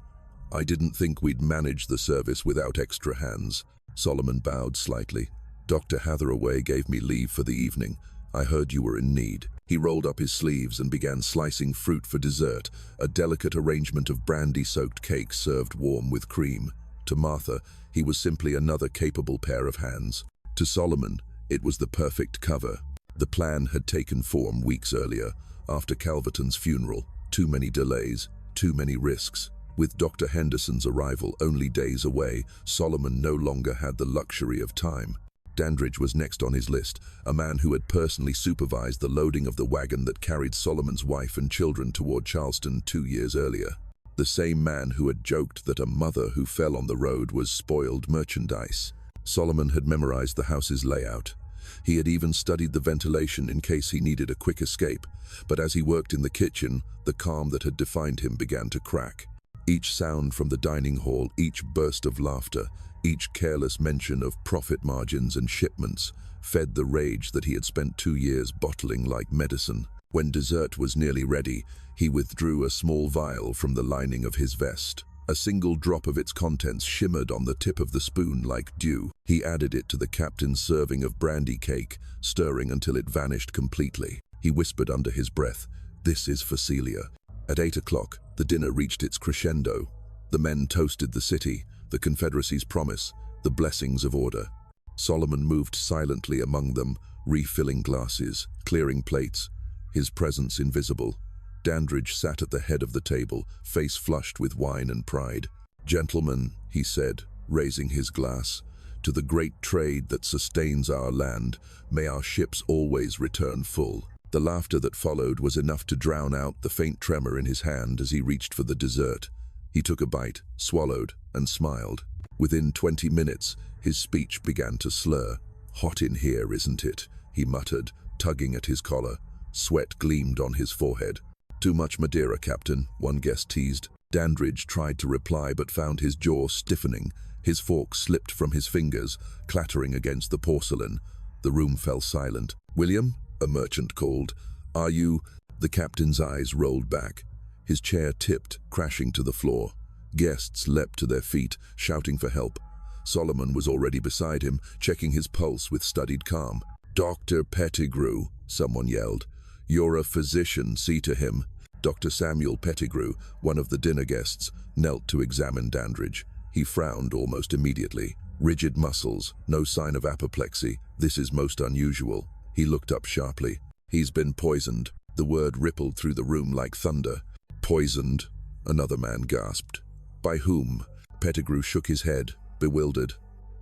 "I didn't think we'd manage the service without extra hands." Solomon bowed slightly. "Dr. Hathaway gave me leave for the evening. I heard you were in need." He rolled up his sleeves and began slicing fruit for dessert, a delicate arrangement of brandy-soaked cake served warm with cream. To Martha, he was simply another capable pair of hands. To Solomon, it was the perfect cover. The plan had taken form weeks earlier, after Calverton's funeral. Too many delays, too many risks. With Dr. Henderson's arrival only days away, Solomon no longer had the luxury of time. Dandridge was next on his list, a man who had personally supervised the loading of the wagon that carried Solomon's wife and children toward Charleston 2 years earlier. The same man who had joked that a mother who fell on the road was spoiled merchandise. Solomon had memorized the house's layout. He had even studied the ventilation in case he needed a quick escape, but as he worked in the kitchen, the calm that had defined him began to crack. Each sound from the dining hall, each burst of laughter, each careless mention of profit margins and shipments fed the rage that he had spent 2 years bottling like medicine. When dessert was nearly ready, he withdrew a small vial from the lining of his vest. A single drop of its contents shimmered on the tip of the spoon like dew. He added it to the captain's serving of brandy cake, stirring until it vanished completely. He whispered under his breath, "This is for Celia." At 8 o'clock, the dinner reached its crescendo. The men toasted the city, the Confederacy's promise, the blessings of order. Solomon moved silently among them, refilling glasses, clearing plates, his presence invisible. Dandridge sat at the head of the table, face flushed with wine and pride. "Gentlemen," he said, raising his glass, "to the great trade that sustains our land, may our ships always return full." The laughter that followed was enough to drown out the faint tremor in his hand as he reached for the dessert. He took a bite, swallowed, and smiled. Within 20 minutes, his speech began to slur. "Hot in here, isn't it?" he muttered, tugging at his collar. Sweat gleamed on his forehead. "Too much Madeira, Captain," one guest teased. Dandridge tried to reply but found his jaw stiffening. His fork slipped from his fingers, clattering against the porcelain. The room fell silent. "William?" a merchant called. "Are you—" The captain's eyes rolled back. His chair tipped, crashing to the floor. Guests leapt to their feet, shouting for help. Solomon was already beside him, checking his pulse with studied calm. "Dr. Pettigrew," someone yelled. "You're a physician, see to him." Dr. Samuel Pettigrew, one of the dinner guests, knelt to examine Dandridge. He frowned almost immediately. Rigid muscles, no sign of apoplexy. "This is most unusual." He looked up sharply. "He's been poisoned." The word rippled through the room like thunder. "Poisoned?" another man gasped. "By whom?" Pettigrew shook his head, bewildered.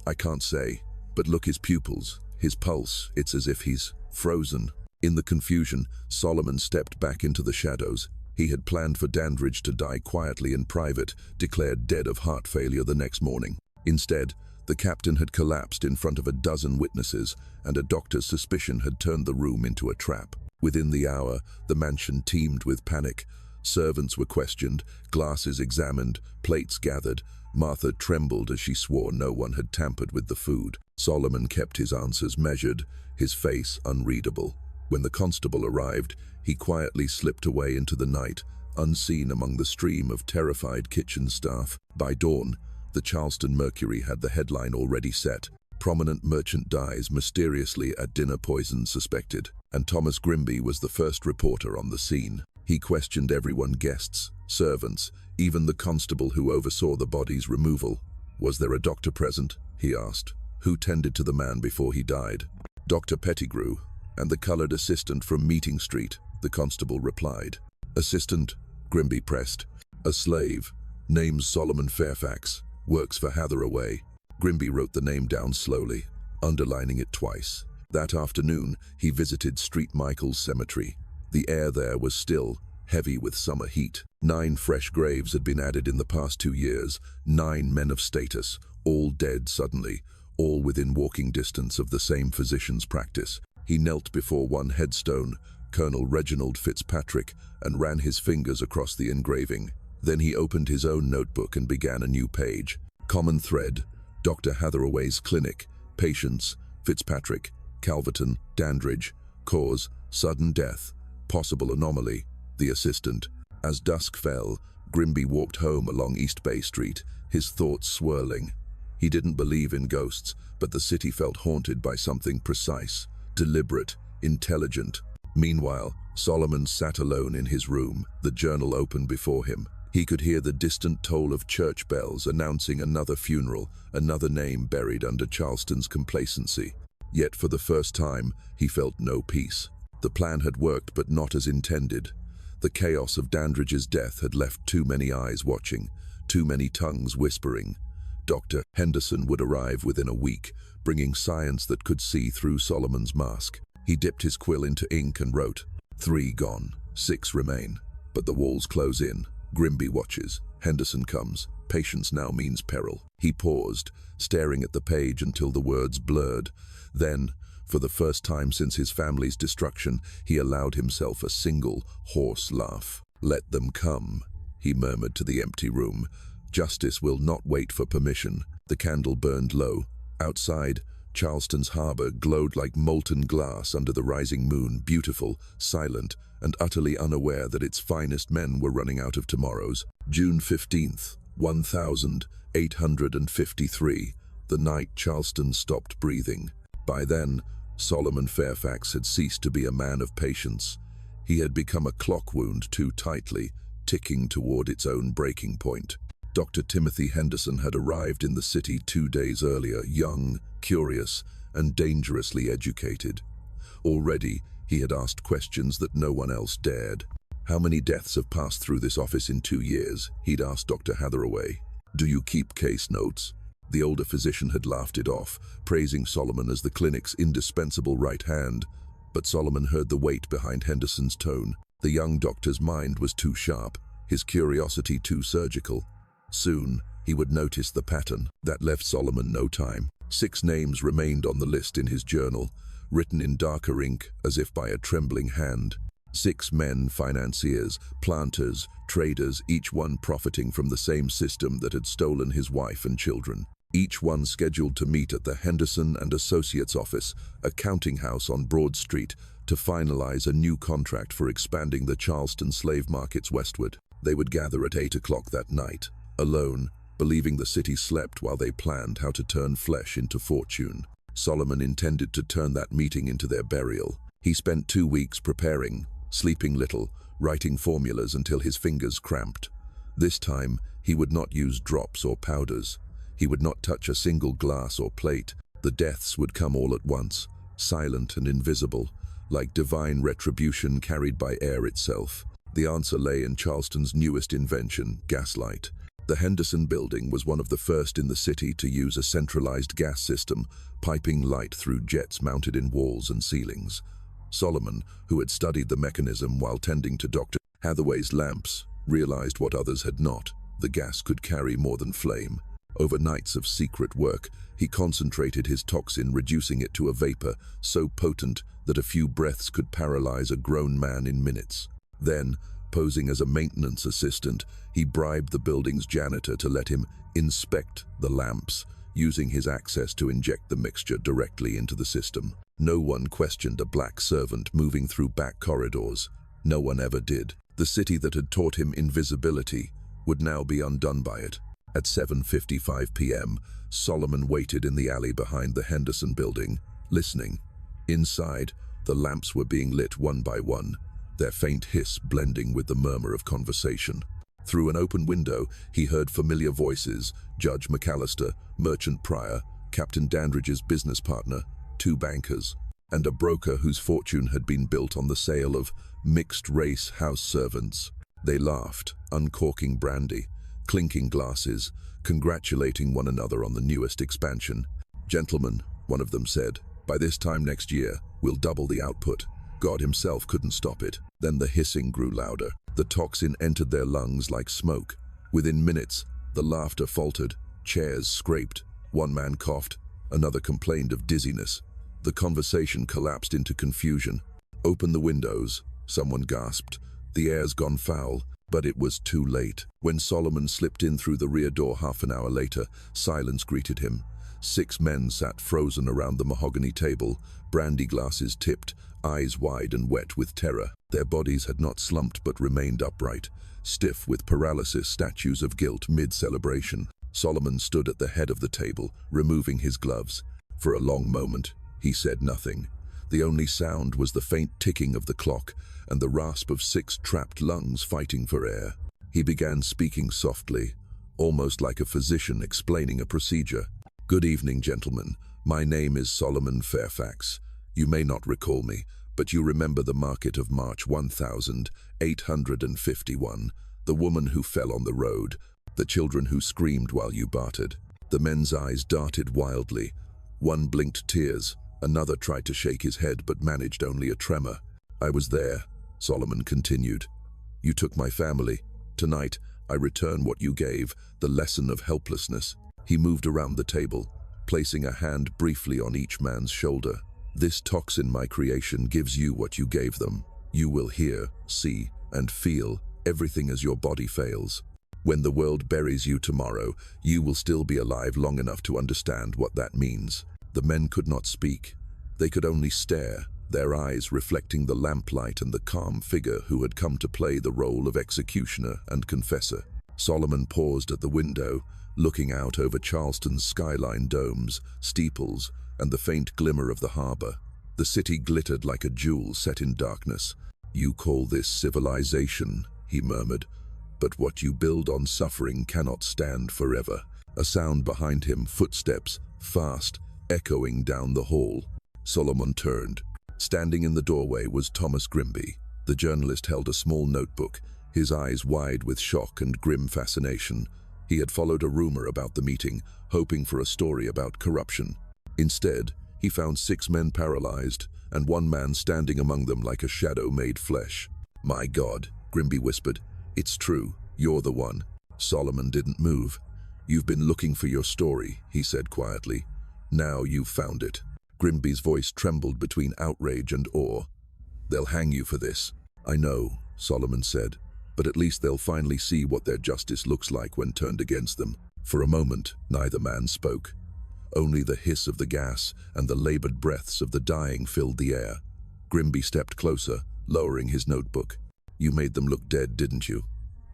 "I can't say, but look his pupils, his pulse, it's as if he's frozen." In the confusion, Solomon stepped back into the shadows. He had planned for Dandridge to die quietly in private, declared dead of heart failure the next morning. Instead, the captain had collapsed in front of a dozen witnesses, and a doctor's suspicion had turned the room into a trap. Within the hour, the mansion teemed with panic. Servants were questioned, glasses examined, plates gathered. Martha trembled as she swore no one had tampered with the food. Solomon kept his answers measured, his face unreadable. When the constable arrived, he quietly slipped away into the night, unseen among the stream of terrified kitchen staff. By dawn, the Charleston Mercury had the headline already set. "Prominent merchant dies mysteriously at dinner poison suspected," and Thomas Grimby was the first reporter on the scene. He questioned everyone, guests, servants, even the constable who oversaw the body's removal. "Was there a doctor present?" he asked. "Who tended to the man before he died?" "Dr. Pettigrew and the colored assistant from Meeting Street," the constable replied. "Assistant?" Grimby pressed. "A slave. Name's Solomon Fairfax. Works for Hathaway." Grimby wrote the name down slowly, underlining it twice. That afternoon, he visited St. Michael's Cemetery. The air there was still, heavy with summer heat. 9 fresh graves had been added in the past 2 years, 9 men of status, all dead suddenly, all within walking distance of the same physician's practice. He knelt before one headstone, Colonel Reginald Fitzpatrick, and ran his fingers across the engraving. Then he opened his own notebook and began a new page. Common thread: Dr. Hathaway's clinic. Patients: Fitzpatrick, Calverton, Dandridge. Cause: sudden death. Possible anomaly: the assistant. As dusk fell, Grimby walked home along East Bay Street, his thoughts swirling. He didn't believe in ghosts, but the city felt haunted by something precise, deliberate, intelligent. Meanwhile, Solomon sat alone in his room, the journal open before him. He could hear the distant toll of church bells announcing another funeral, another name buried under Charleston's complacency. Yet for the first time, he felt no peace. The plan had worked, but not as intended. The chaos of Dandridge's death had left too many eyes watching, too many tongues whispering. Dr. Henderson would arrive within a week, bringing science that could see through Solomon's mask. He dipped his quill into ink and wrote, 3 gone, 6 remain. But the walls close in. Grimby watches. Henderson comes. Patience now means peril. He paused, staring at the page until the words blurred. Then, for the first time since his family's destruction, he allowed himself a single, hoarse laugh. "Let them come," he murmured to the empty room. "Justice will not wait for permission." The candle burned low. Outside, Charleston's harbor glowed like molten glass under the rising moon, beautiful, silent, and utterly unaware that its finest men were running out of tomorrows. June 15th, 1853, the night Charleston stopped breathing. By then, Solomon Fairfax had ceased to be a man of patience. He had become a clock wound too tightly, ticking toward its own breaking point. Dr. Timothy Henderson had arrived in the city 2 days earlier, young, curious, and dangerously educated. Already, he had asked questions that no one else dared. "How many deaths have passed through this office in 2 years?" he'd asked Dr. Hathaway. "Do you keep case notes?" The older physician had laughed it off, praising Solomon as the clinic's indispensable right hand. But Solomon heard the weight behind Henderson's tone. The young doctor's mind was too sharp, his curiosity too surgical. Soon, he would notice the pattern. That left Solomon no time. 6 names remained on the list in his journal, written in darker ink as if by a trembling hand. 6 men, financiers, planters, traders, each one profiting from the same system that had stolen his wife and children. Each one scheduled to meet at the Henderson and Associates office, a counting house on Broad Street, to finalize a new contract for expanding the Charleston slave markets westward. They would gather at 8 o'clock that night, alone, believing the city slept while they planned how to turn flesh into fortune. Solomon intended to turn that meeting into their burial. He spent 2 weeks preparing, sleeping little, writing formulas until his fingers cramped. This time, he would not use drops or powders. He would not touch a single glass or plate. The deaths would come all at once, silent and invisible, like divine retribution carried by air itself. The answer lay in Charleston's newest invention, gaslight. The Henderson building was one of the first in the city to use a centralized gas system, piping light through jets mounted in walls and ceilings. Solomon, who had studied the mechanism while tending to Dr. Hathaway's lamps, realized what others had not. The gas could carry more than flame. Over nights of secret work, he concentrated his toxin, reducing it to a vapor so potent that a few breaths could paralyze a grown man in minutes. Then, posing as a maintenance assistant, he bribed the building's janitor to let him inspect the lamps, using his access to inject the mixture directly into the system. No one questioned a black servant moving through back corridors. No one ever did. The city that had taught him invisibility would now be undone by it. At 7:55 p.m., Solomon waited in the alley behind the Henderson building, listening. Inside, the lamps were being lit one by one, their faint hiss blending with the murmur of conversation. Through an open window, he heard familiar voices: Judge McAllister, Merchant Pryor, Captain Dandridge's business partner, 2 bankers, and a broker whose fortune had been built on the sale of mixed-race house servants. They laughed, uncorking brandy, clinking glasses, congratulating one another on the newest expansion. "Gentlemen," one of them said, "by this time next year, we'll double the output." God himself couldn't stop it. Then the hissing grew louder. The toxin entered their lungs like smoke. Within minutes, the laughter faltered, chairs scraped, one man coughed, another complained of dizziness. The conversation collapsed into confusion. "Open the windows," someone gasped. "The air's gone foul." But it was too late. When Solomon slipped in through the rear door half an hour later, silence greeted him. 6 men sat frozen around the mahogany table, brandy glasses tipped, eyes wide and wet with terror. Their bodies had not slumped but remained upright, stiff with paralysis, statues of guilt mid-celebration. Solomon stood at the head of the table, removing his gloves. For a long moment, he said nothing. The only sound was the faint ticking of the clock and the rasp of 6 trapped lungs fighting for air. He began speaking softly, almost like a physician explaining a procedure. "Good evening, gentlemen. My name is Solomon Fairfax. You may not recall me, but you remember the market of March 1851, the woman who fell on the road, the children who screamed while you bartered. The men's eyes darted wildly. One blinked tears, another tried to shake his head but managed only a tremor. I was there, Solomon continued. You took my family. Tonight, I return what you gave, the lesson of helplessness. He moved around the table, placing a hand briefly on each man's shoulder. This toxin, my creation, gives you what you gave them. You will hear, see, and feel everything as your body fails. When the world buries you tomorrow, you will still be alive long enough to understand what that means. The men could not speak. They could only stare, their eyes reflecting the lamplight and the calm figure who had come to play the role of executioner and confessor. Solomon paused at the window, looking out over Charleston's skyline domes, steeples, and the faint glimmer of the harbor. The city glittered like a jewel set in darkness. You call this civilization, he murmured, but what you build on suffering cannot stand forever. A sound behind him, footsteps, fast, echoing down the hall. Solomon turned. Standing in the doorway was Thomas Grimby. The journalist held a small notebook, his eyes wide with shock and grim fascination. He had followed a rumor about the meeting, hoping for a story about corruption. Instead, he found 6 men paralyzed, and one man standing among them like a shadow made flesh. My God, Grimby whispered. It's true, you're the one. Solomon didn't move. You've been looking for your story, he said quietly. Now you've found it. Grimby's voice trembled between outrage and awe. They'll hang you for this. I know, Solomon said, but at least they'll finally see what their justice looks like when turned against them. For a moment, neither man spoke. Only the hiss of the gas and the labored breaths of the dying filled the air. Grimby stepped closer, lowering his notebook. You made them look dead, didn't you?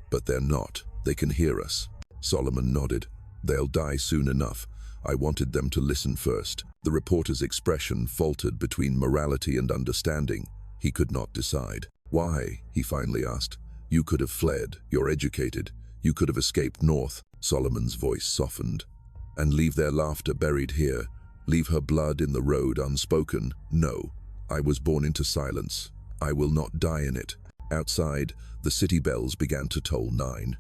But they're not. They can hear us. Solomon nodded. They'll die soon enough. I wanted them to listen first. The reporter's expression faltered between morality and understanding. He could not decide. Why? He finally asked. You could have fled. You're educated. You could have escaped north. Solomon's voice softened. And leave their laughter buried here. Leave her blood in the road unspoken. No. I was born into silence. I will not die in it. Outside, the city bells began to toll 9.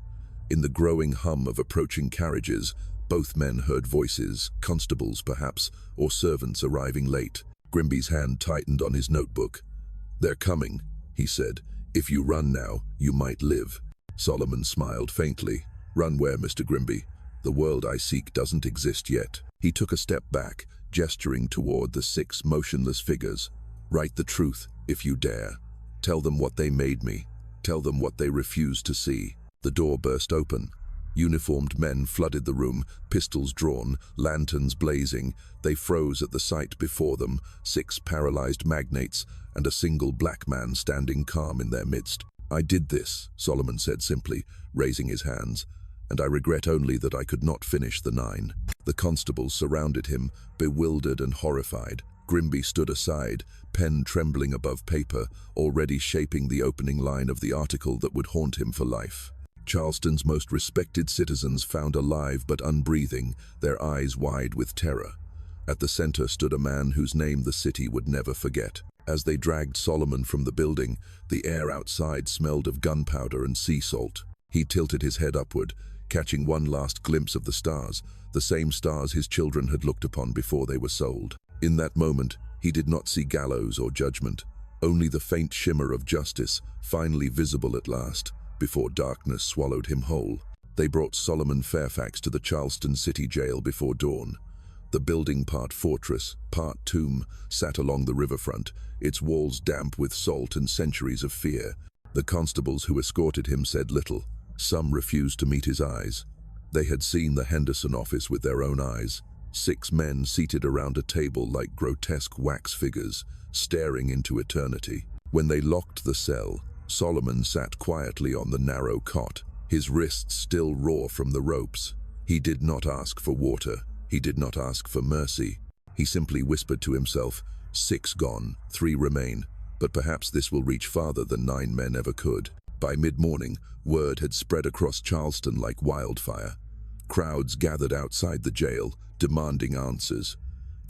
In the growing hum of approaching carriages, both men heard voices, constables perhaps, or servants arriving late. Grimby's hand tightened on his notebook. They're coming, he said. If you run now, you might live. Solomon smiled faintly. Run where, Mr. Grimby? The world I seek doesn't exist yet. He took a step back, gesturing toward the 6 motionless figures. Write the truth, if you dare. Tell them what they made me. Tell them what they refused to see. The door burst open. Uniformed men flooded the room, pistols drawn, lanterns blazing. They froze at the sight before them, 6 paralyzed magnates, and a single black man standing calm in their midst. I did this, Solomon said simply, raising his hands, and I regret only that I could not finish the 9. The constables surrounded him, bewildered and horrified. Grimby stood aside, pen trembling above paper, already shaping the opening line of the article that would haunt him for life. Charleston's most respected citizens found alive but unbreathing, their eyes wide with terror. At the center stood a man whose name the city would never forget. As they dragged Solomon from the building, the air outside smelled of gunpowder and sea salt. He tilted his head upward, catching one last glimpse of the stars, the same stars his children had looked upon before they were sold. In that moment, he did not see gallows or judgment, only the faint shimmer of justice, finally visible at last, before darkness swallowed him whole. They brought Solomon Fairfax to the Charleston city jail before dawn. The building, part fortress, part tomb, sat along the riverfront, its walls damp with salt and centuries of fear. The constables who escorted him said little. Some refused to meet his eyes. They had seen the Henderson office with their own eyes. 6 men seated around a table like grotesque wax figures, staring into eternity. When they locked the cell, Solomon sat quietly on the narrow cot, his wrists still raw from the ropes. He did not ask for water. He did not ask for mercy. He simply whispered to himself, 6 gone, 3 remain, but perhaps this will reach farther than 9 men ever could. By mid-morning, word had spread across Charleston like wildfire. Crowds gathered outside the jail, demanding answers.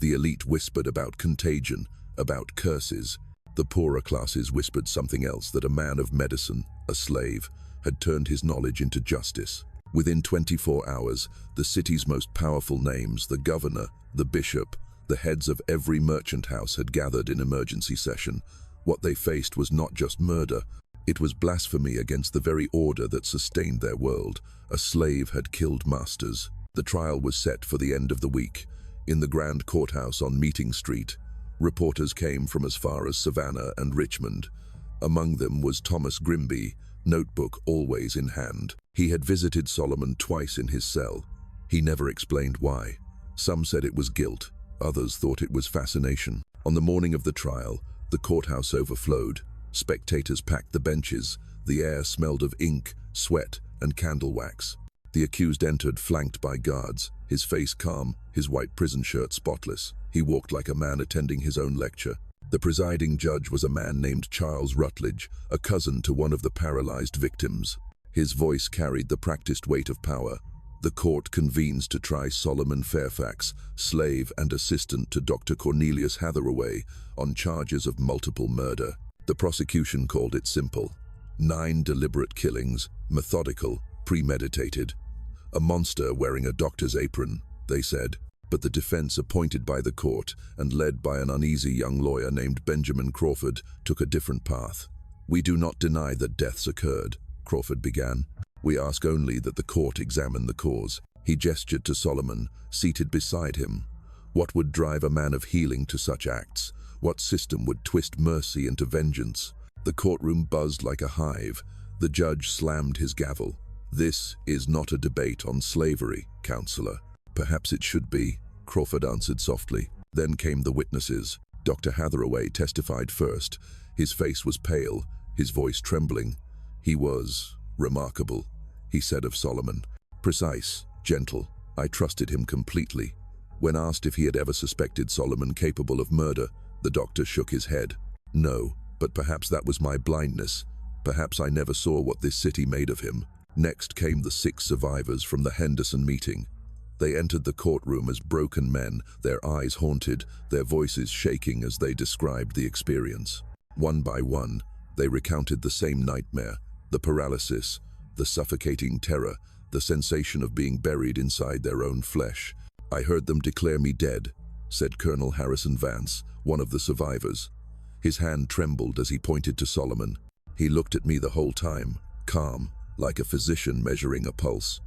The elite whispered about contagion, about curses. The poorer classes whispered something else, that a man of medicine, a slave, had turned his knowledge into justice. Within 24 hours, the city's most powerful names, the governor, the bishop, the heads of every merchant house had gathered in emergency session. What they faced was not just murder, it was blasphemy against the very order that sustained their world. A slave had killed masters. The trial was set for the end of the week. In the Grand Courthouse on Meeting Street, reporters came from as far as Savannah and Richmond. Among them was Thomas Grimby, notebook always in hand. He had visited Solomon twice in his cell. He never explained why. Some said it was guilt, others thought it was fascination. On the morning of the trial, the courthouse overflowed. Spectators packed the benches. The air smelled of ink, sweat, and candle wax. The accused entered, flanked by guards, his face calm, his white prison shirt spotless. He walked like a man attending his own lecture. The presiding judge was a man named Charles Rutledge, a cousin to one of the paralyzed victims. His voice carried the practiced weight of power. The court convenes to try Solomon Fairfax, slave and assistant to Dr. Cornelius Hathaway, on charges of multiple murder. The prosecution called it simple. 9 deliberate killings, methodical, premeditated. A monster wearing a doctor's apron, they said. But the defense, appointed by the court and led by an uneasy young lawyer named Benjamin Crawford, took a different path. "We do not deny that deaths occurred," Crawford began. "We ask only that the court examine the cause." He gestured to Solomon, seated beside him. What would drive a man of healing to such acts? What system would twist mercy into vengeance? The courtroom buzzed like a hive. The judge slammed his gavel. "This is not a debate on slavery, counselor." "Perhaps it should be," Crawford answered softly. Then came the witnesses. Dr. Hathaway testified first. His face was pale, his voice trembling. He was remarkable, he said of Solomon. Precise, gentle. I trusted him completely. When asked if he had ever suspected Solomon capable of murder, the doctor shook his head. "No, but perhaps that was my blindness. Perhaps I never saw what this city made of him." Next came the 6 survivors from the Henderson meeting. They entered the courtroom as broken men, their eyes haunted, their voices shaking as they described the experience. One by one, they recounted the same nightmare, the paralysis, the suffocating terror, the sensation of being buried inside their own flesh. "I heard them declare me dead," said Colonel Harrison Vance, one of the survivors. His hand trembled as he pointed to Solomon. "He looked at me the whole time, calm, like a physician measuring a pulse.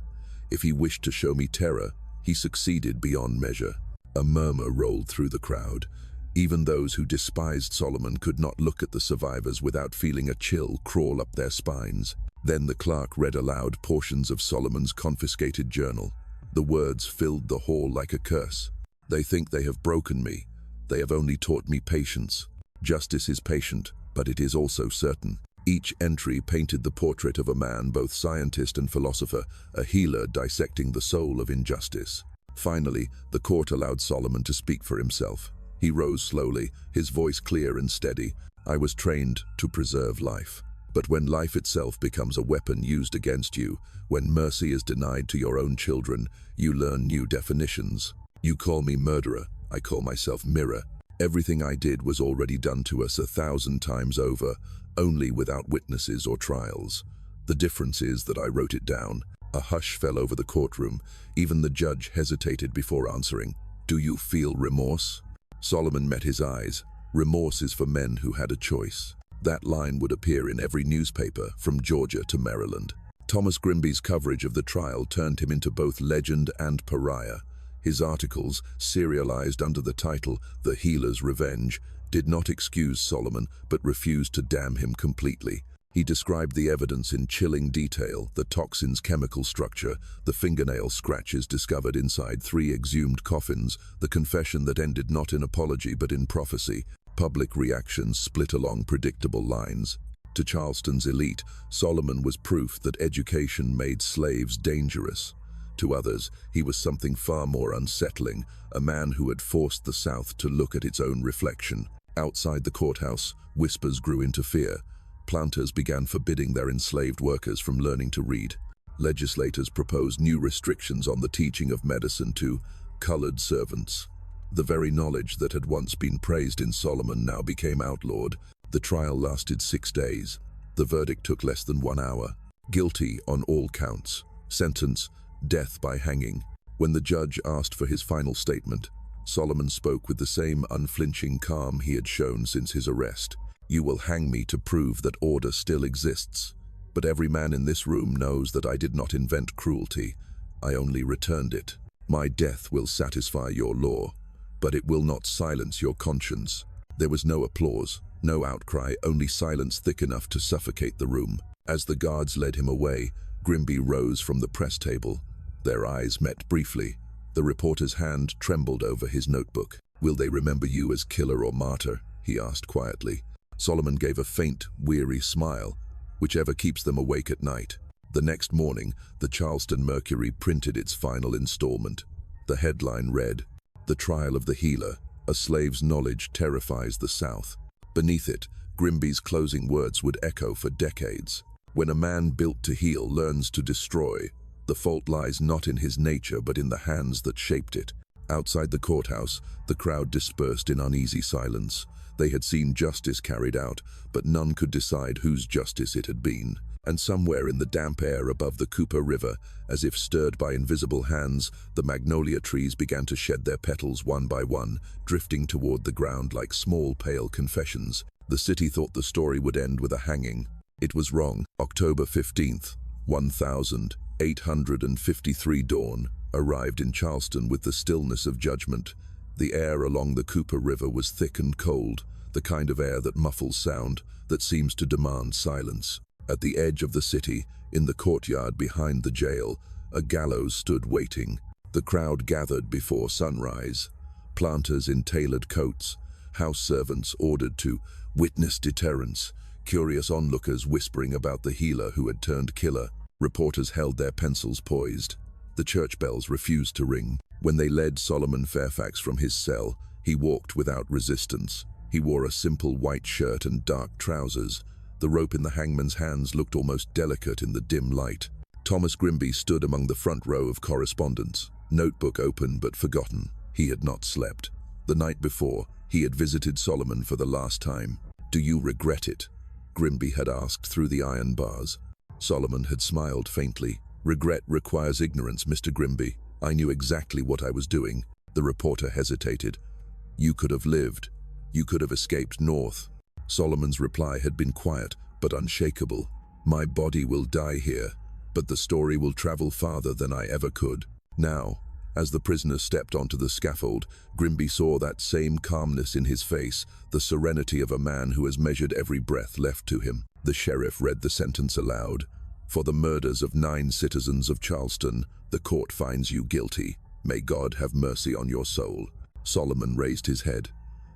If he wished to show me terror, he succeeded beyond measure." A murmur rolled through the crowd. Even those who despised Solomon could not look at the survivors without feeling a chill crawl up their spines. Then the clerk read aloud portions of Solomon's confiscated journal. The words filled the hall like a curse. "They think they have broken me. They have only taught me patience. Justice is patient, but it is also certain." Each entry painted the portrait of a man, both scientist and philosopher, a healer dissecting the soul of injustice. Finally, the court allowed Solomon to speak for himself. He rose slowly, his voice clear and steady. "I was trained to preserve life. But when life itself becomes a weapon used against you, when mercy is denied to your own children, you learn new definitions. You call me murderer, I call myself mirror. Everything I did was already done to us 1,000 times over, only without witnesses or trials. The difference is that I wrote it down." A hush fell over the courtroom. Even the judge hesitated before answering. "Do you feel remorse?" Solomon met his eyes. "Remorse is for men who had a choice." That line would appear in every newspaper, from Georgia to Maryland. Thomas Grimby's coverage of the trial turned him into both legend and pariah. His articles, serialized under the title "The Healer's Revenge," did not excuse Solomon, but refused to damn him completely. He described the evidence in chilling detail: the toxin's chemical structure, the fingernail scratches discovered inside 3 exhumed coffins, the confession that ended not in apology but in prophecy. Public reactions split along predictable lines. To Charleston's elite, Solomon was proof that education made slaves dangerous. To others, he was something far more unsettling, a man who had forced the South to look at its own reflection. Outside the courthouse, whispers grew into fear. Planters began forbidding their enslaved workers from learning to read. Legislators proposed new restrictions on the teaching of medicine to colored servants. The very knowledge that had once been praised in Solomon now became outlawed. The trial lasted 6 days. The verdict took less than 1 hour. Guilty on all counts. Sentence, death by hanging. When the judge asked for his final statement, Solomon spoke with the same unflinching calm he had shown since his arrest. "You will hang me to prove that order still exists. But every man in this room knows that I did not invent cruelty. I only returned it. My death will satisfy your law, but it will not silence your conscience." There was no applause, no outcry, only silence thick enough to suffocate the room. As the guards led him away, Grimby rose from the press table. Their eyes met briefly. The reporter's hand trembled over his notebook. "Will they remember you as killer or martyr?" he asked quietly. Solomon gave a faint, weary smile. "Whichever keeps them awake at night." The next morning, the Charleston Mercury printed its final installment. The headline read, "The Trial of the Healer, a Slave's Knowledge Terrifies the South." Beneath it, Grimby's closing words would echo for decades. "When a man built to heal learns to destroy, the fault lies not in his nature but in the hands that shaped it." Outside the courthouse, the crowd dispersed in uneasy silence. They had seen justice carried out, but none could decide whose justice it had been. And somewhere in the damp air above the Cooper River, as if stirred by invisible hands, the magnolia trees began to shed their petals one by one, drifting toward the ground like small pale confessions. The city thought the story would end with a hanging. It was wrong. October 15th, 1853 dawn arrived in Charleston with the stillness of judgment. The air along the Cooper River was thick and cold, the kind of air that muffles sound, that seems to demand silence. At the edge of the city, in the courtyard behind the jail, a gallows stood waiting. The crowd gathered before sunrise. Planters in tailored coats, house servants ordered to witness deterrence, curious onlookers whispering about the healer who had turned killer. Reporters held their pencils poised. The church bells refused to ring. When they led Solomon Fairfax from his cell, he walked without resistance. He wore a simple white shirt and dark trousers. The rope in the hangman's hands looked almost delicate in the dim light. Thomas Grimby stood among the front row of correspondents, notebook open but forgotten. He had not slept. The night before, he had visited Solomon for the last time. "Do you regret it?" Grimby had asked through the iron bars. Solomon had smiled faintly. "Regret requires ignorance, Mr. Grimby. I knew exactly what I was doing." The reporter hesitated. "You could have lived. You could have escaped north." Solomon's reply had been quiet, but unshakable. "My body will die here, but the story will travel farther than I ever could." Now, as the prisoner stepped onto the scaffold, Grimby saw that same calmness in his face, the serenity of a man who has measured every breath left to him. The sheriff read the sentence aloud. "For the murders of 9 citizens of Charleston, the court finds you guilty. May God have mercy on your soul." Solomon raised his head.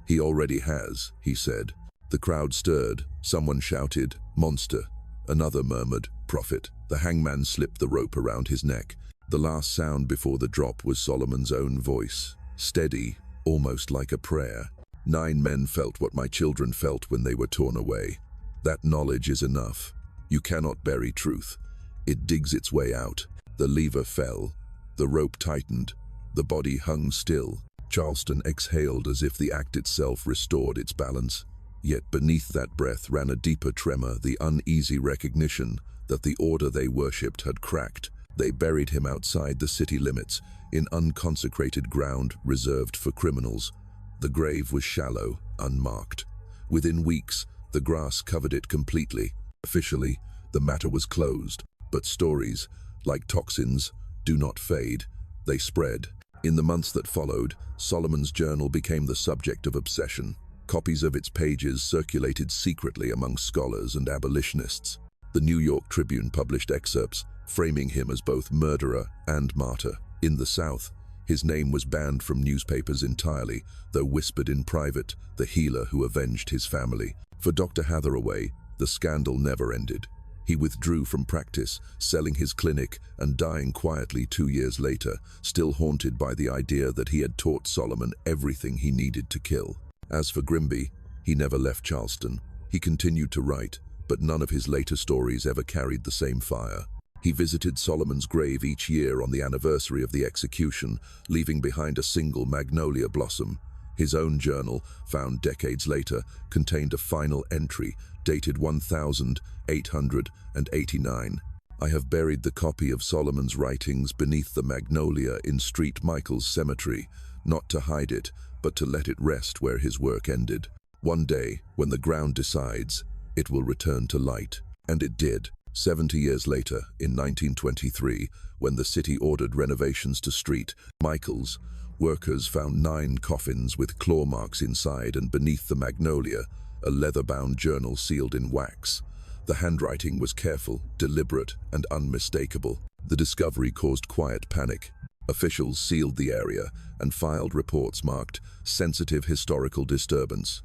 "He already has," he said. The crowd stirred. Someone shouted, "Monster." Another murmured, "Prophet." The hangman slipped the rope around his neck. The last sound before the drop was Solomon's own voice, steady, almost like a prayer. 9 men felt what my children felt when they were torn away. That knowledge is enough. You cannot bury truth. It digs its way out." The lever fell. The rope tightened. The body hung still. Charleston exhaled as if the act itself restored its balance. Yet beneath that breath ran a deeper tremor, the uneasy recognition that the order they worshipped had cracked. They buried him outside the city limits, in unconsecrated ground reserved for criminals. The grave was shallow, unmarked. Within weeks, the grass covered it completely. Officially, the matter was closed. But stories, like toxins, do not fade. They spread. In the months that followed, Solomon's journal became the subject of obsession. Copies of its pages circulated secretly among scholars and abolitionists. The New York Tribune published excerpts, framing him as both murderer and martyr. In the South, his name was banned from newspapers entirely, though whispered in private, the healer who avenged his family. For Dr. Hathaway, the scandal never ended. He withdrew from practice, selling his clinic and dying quietly 2 years later, still haunted by the idea that he had taught Solomon everything he needed to kill. As for Grimby, he never left Charleston. He continued to write, but none of his later stories ever carried the same fire. He visited Solomon's grave each year on the anniversary of the execution, leaving behind a single magnolia blossom. His own journal, found decades later, contained a final entry dated 1889. "I have buried the copy of Solomon's writings beneath the magnolia in St. Michael's Cemetery, not to hide it, but to let it rest where his work ended. One day, when the ground decides, it will return to light." And it did. 70 years later, in 1923, when the city ordered renovations to St. Michael's, workers found 9 coffins with claw marks inside, and beneath the magnolia, a leather-bound journal sealed in wax. The handwriting was careful, deliberate, and unmistakable. The discovery caused quiet panic. Officials sealed the area and filed reports marked "sensitive historical disturbance."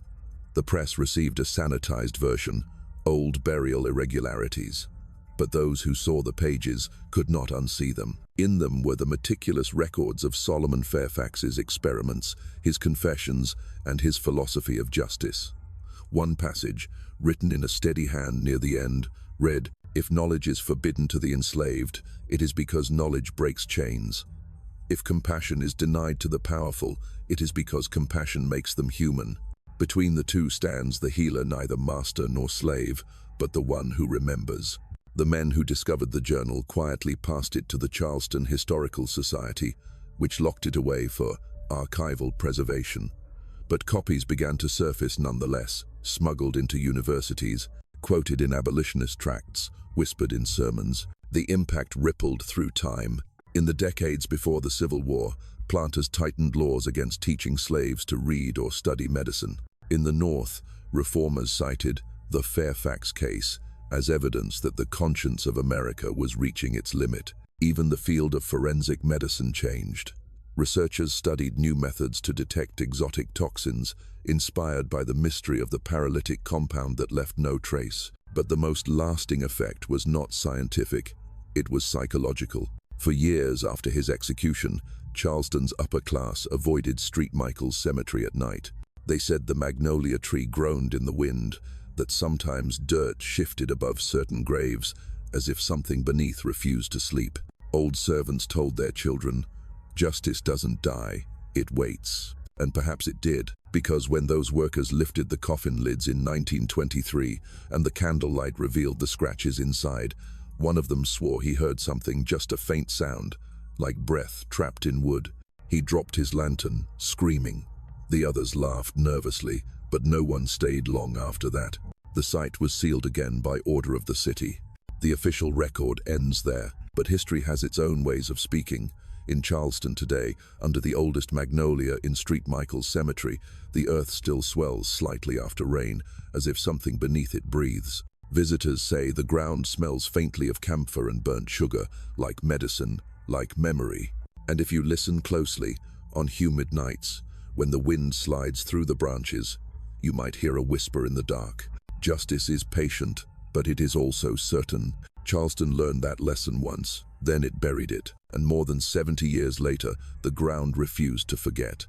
The press received a sanitized version, "old burial irregularities." But those who saw the pages could not unsee them. In them were the meticulous records of Solomon Fairfax's experiments, his confessions, and his philosophy of justice. One passage, written in a steady hand near the end, read, "If knowledge is forbidden to the enslaved, it is because knowledge breaks chains. If compassion is denied to the powerful, it is because compassion makes them human." Between the two stands the healer, neither master nor slave, but the one who remembers. The men who discovered the journal quietly passed it to the Charleston Historical Society, which locked it away for archival preservation. But copies began to surface nonetheless, smuggled into universities, quoted in abolitionist tracts, whispered in sermons. The impact rippled through time. In the decades before the Civil War, planters tightened laws against teaching slaves to read or study medicine. In the North, reformers cited the Fairfax case as evidence that the conscience of America was reaching its limit. Even the field of forensic medicine changed. Researchers studied new methods to detect exotic toxins, inspired by the mystery of the paralytic compound that left no trace. But the most lasting effect was not scientific, it was psychological. For years after his execution, Charleston's upper class avoided St. Michael's Cemetery at night. They said the magnolia tree groaned in the wind, that sometimes dirt shifted above certain graves, as if something beneath refused to sleep. Old servants told their children, "Justice doesn't die, it waits." And perhaps it did, because when those workers lifted the coffin lids in 1923 and the candlelight revealed the scratches inside, one of them swore he heard something, just a faint sound, like breath trapped in wood. He dropped his lantern, screaming. The others laughed nervously, but no one stayed long after that. The site was sealed again by order of the city. The official record ends there, but history has its own ways of speaking. In Charleston today, under the oldest magnolia in St. Michael's Cemetery, the earth still swells slightly after rain, as if something beneath it breathes. Visitors say the ground smells faintly of camphor and burnt sugar, like medicine, like memory. And if you listen closely, on humid nights, when the wind slides through the branches, you might hear a whisper in the dark. Justice is patient, but it is also certain. Charleston learned that lesson once, then it buried it, and more than 70 years later, the ground refused to forget.